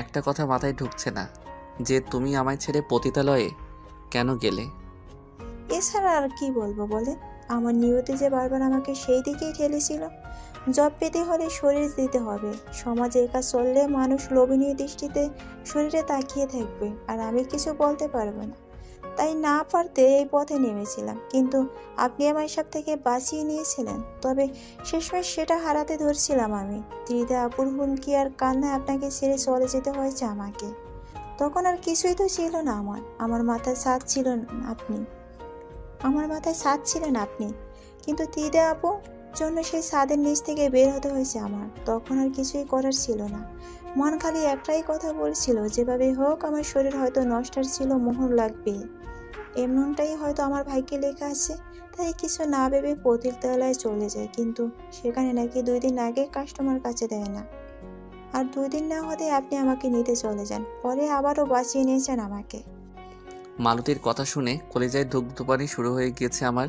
একটা কথা মাথায় ঢুকছে না, যে তুমি আমায় ছেড়ে পতিতালয়ে কেন গেলে? এছাড়া আর কি বলবো বলে? আমার নিয়তি যে বারবার আমাকে সেই দিকেই ঠেলেছিল। জব পেতে হলে শরীর দিতে হবে। সমাজে একা চললে মানুষ লোভনীয় দৃষ্টিতে শরীরে তাকিয়ে থাকবে, আর আমি কিছু বলতে পারবো না। তাই না পারতে এই পথে নেমেছিলাম, কিন্তু আপনি আমার সব থেকে বাঁচিয়ে নিয়েছিলেন। তবে শেষমেশ সেটা হারাতে ধরছিলাম আমি। ত্রিদা আপুর হুমকি আর কান্নায় আপনাকে ছেড়ে চলে যেতে হয়েছে আমাকে। তখন আর কিছুই তো ছিল না আমার মাথায় ছাদ ছিলেন আপনি। কিন্তু ত্রিদা আপু জন্য সেই ছাদের নিচ থেকে বের হতে হয়েছে আমার। তখন আর কিছুই করার ছিল না। মন খালি একটাই কথা বলছিল, যেভাবে হোক আমার শরীর হয়তো নষ্টের ছিল, মোহর লাগবে। এমনটাই হয়তো আমার ভাগ্যে লেখা আছে। তাই কিছু না ভেবে পতিতালয়ে চলে যায়, কিন্তু সেখানে নাকি 2 দিন আগে কাস্টমার কাছে দেয় না। আর 2 দিন না হতে আপনি আমাকে নিতে চলে যান, পরে আবারও বাঁচিয়ে নিয়েছেন আমাকে। মালতীর কথা শুনে কলিজায় ধুকধুপানি শুরু হয়ে গিয়েছে আমার।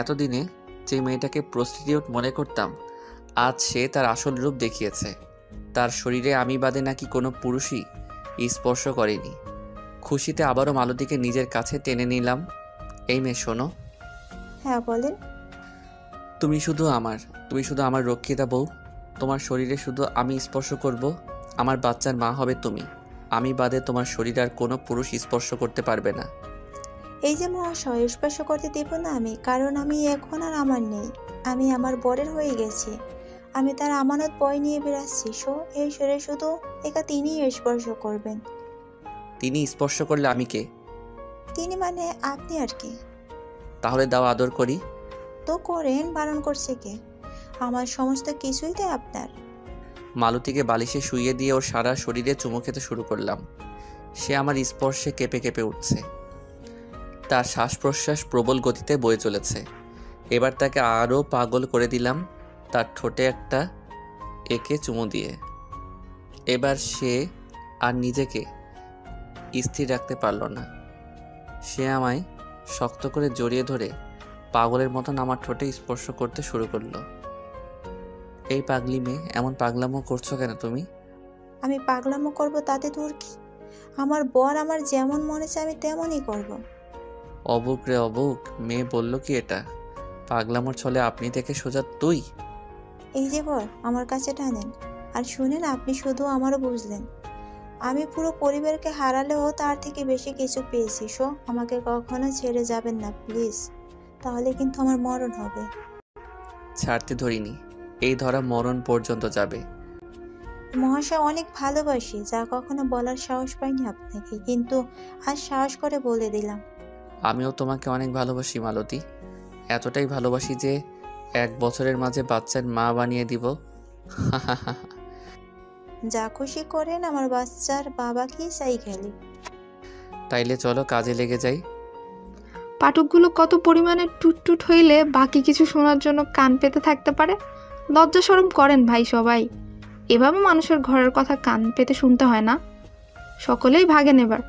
এতদিনে যে মেয়েটাকে প্রস্টিটিউট মনে করতাম, আজ সে তার আসল রূপ দেখিয়েছে। তার শরীরে আমি বাদে নাকি কোনো পুরুষই স্পর্শ করেনি। খুশিতে আবারও মালতীকে নিজের কাছে টেনে নিলাম। এই মেয়ে শোনো। হ্যাঁ বলেন। তুমি শুধু আমার রক্ষিতা বউ। তোমার শরীরে শুধু আমি স্পর্শ করব। আমার বাচ্চার মা হবে তুমি। আমি বাদে তোমার শরীর আর কোনো পুরুষ স্পর্শ করতে পারবে না। এই যে মহাশয়, স্পর্শ করতে দেব না আমি, কারণ আমি এখন আর আমার নেই। আমি আমার বরের হয়ে গেছি। আমি তার আমানত বয় নিয়ে বেড়াচ্ছি। এই শরীরে শুধু একা তিনিই স্পর্শ করবেন। তিনি স্পর্শ করলে আমি কে? তিনি মানে আপনি আর কি। তাহলে দাও আদর করি। তো করেন, বারণ করছে কে? আমার সমস্ত কিছুই তো আপনার। মালতীকে বালিশে শুইয়ে দিয়ে ওর সারা শরীরে চুমু খেতে শুরু করলাম। সে আমার স্পর্শে কেঁপে কেঁপে উঠছে। তার শ্বাস প্রশ্বাস প্রবল গতিতে বয়ে চলেছে। এবার তাকে আরও পাগল করে দিলাম তার ঠোঁটে একটা এঁকে চুমু দিয়ে। এবার সে আর নিজেকে স্থির রাখতে পারল না। সে আমায় শক্ত করে জড়িয়ে ধরে পাগলের মতন আমার ঠোঁটে স্পর্শ করতে শুরু করলো। এই পাগলি মেয়ে, এমন পাগলামো করছো কেন তুমি? আমি পাগলামো করব তাতে দূর কি? আমার বর আমার যেমন মনে চায় আমি তেমনই করব। অবুক রে অবুক, মেয়ে বলল কি এটা? পাগলামোর ছলে আপনি থেকে সোজা তুই। এই যে বর, আমার কাছে টানেন। আর শুনেন, আপনি শুধু আমারও বুঝলেন। আমি পুরো পরিবারকে হারালেও তার থেকে বেশি কিছু পেয়েছি। আমাকে কখনো ছেড়ে যাবেন না প্লিজ, তাহলে কিন্তু আমার মরণ হবে। ছাড়তে ধরিনি, এই ধরা মরণ পর্যন্ত যাবে। মহাশয়, অনেক ভালোবাসি, যা কখনো বলার সাহস পাইনি আপনাকে, কিন্তু আজ সাহস করে বলে দিলাম। আমিও তোমাকে অনেক ভালোবাসি মালতী। এতটাই ভালোবাসি যে 1 বছরের মাঝে বাচ্চার মা বানিয়ে দিব। যা খুশি করেন, আমার বাচ্চার বাবা কি চাই খেলি। তাইলে চলো কাজে লেগে যাই। পাঠকগুলো কত পরিমাণে টুটটুট হইলে বাকি কিছু শোনার জন্য কান পেতে থাকতে পারে। লজ্জা শরম করেন ভাই সবাই। এভাবে মানুষের ঘরের কথা কান পেতে শুনতে হয় না। সকলেই ভাগেন এবার।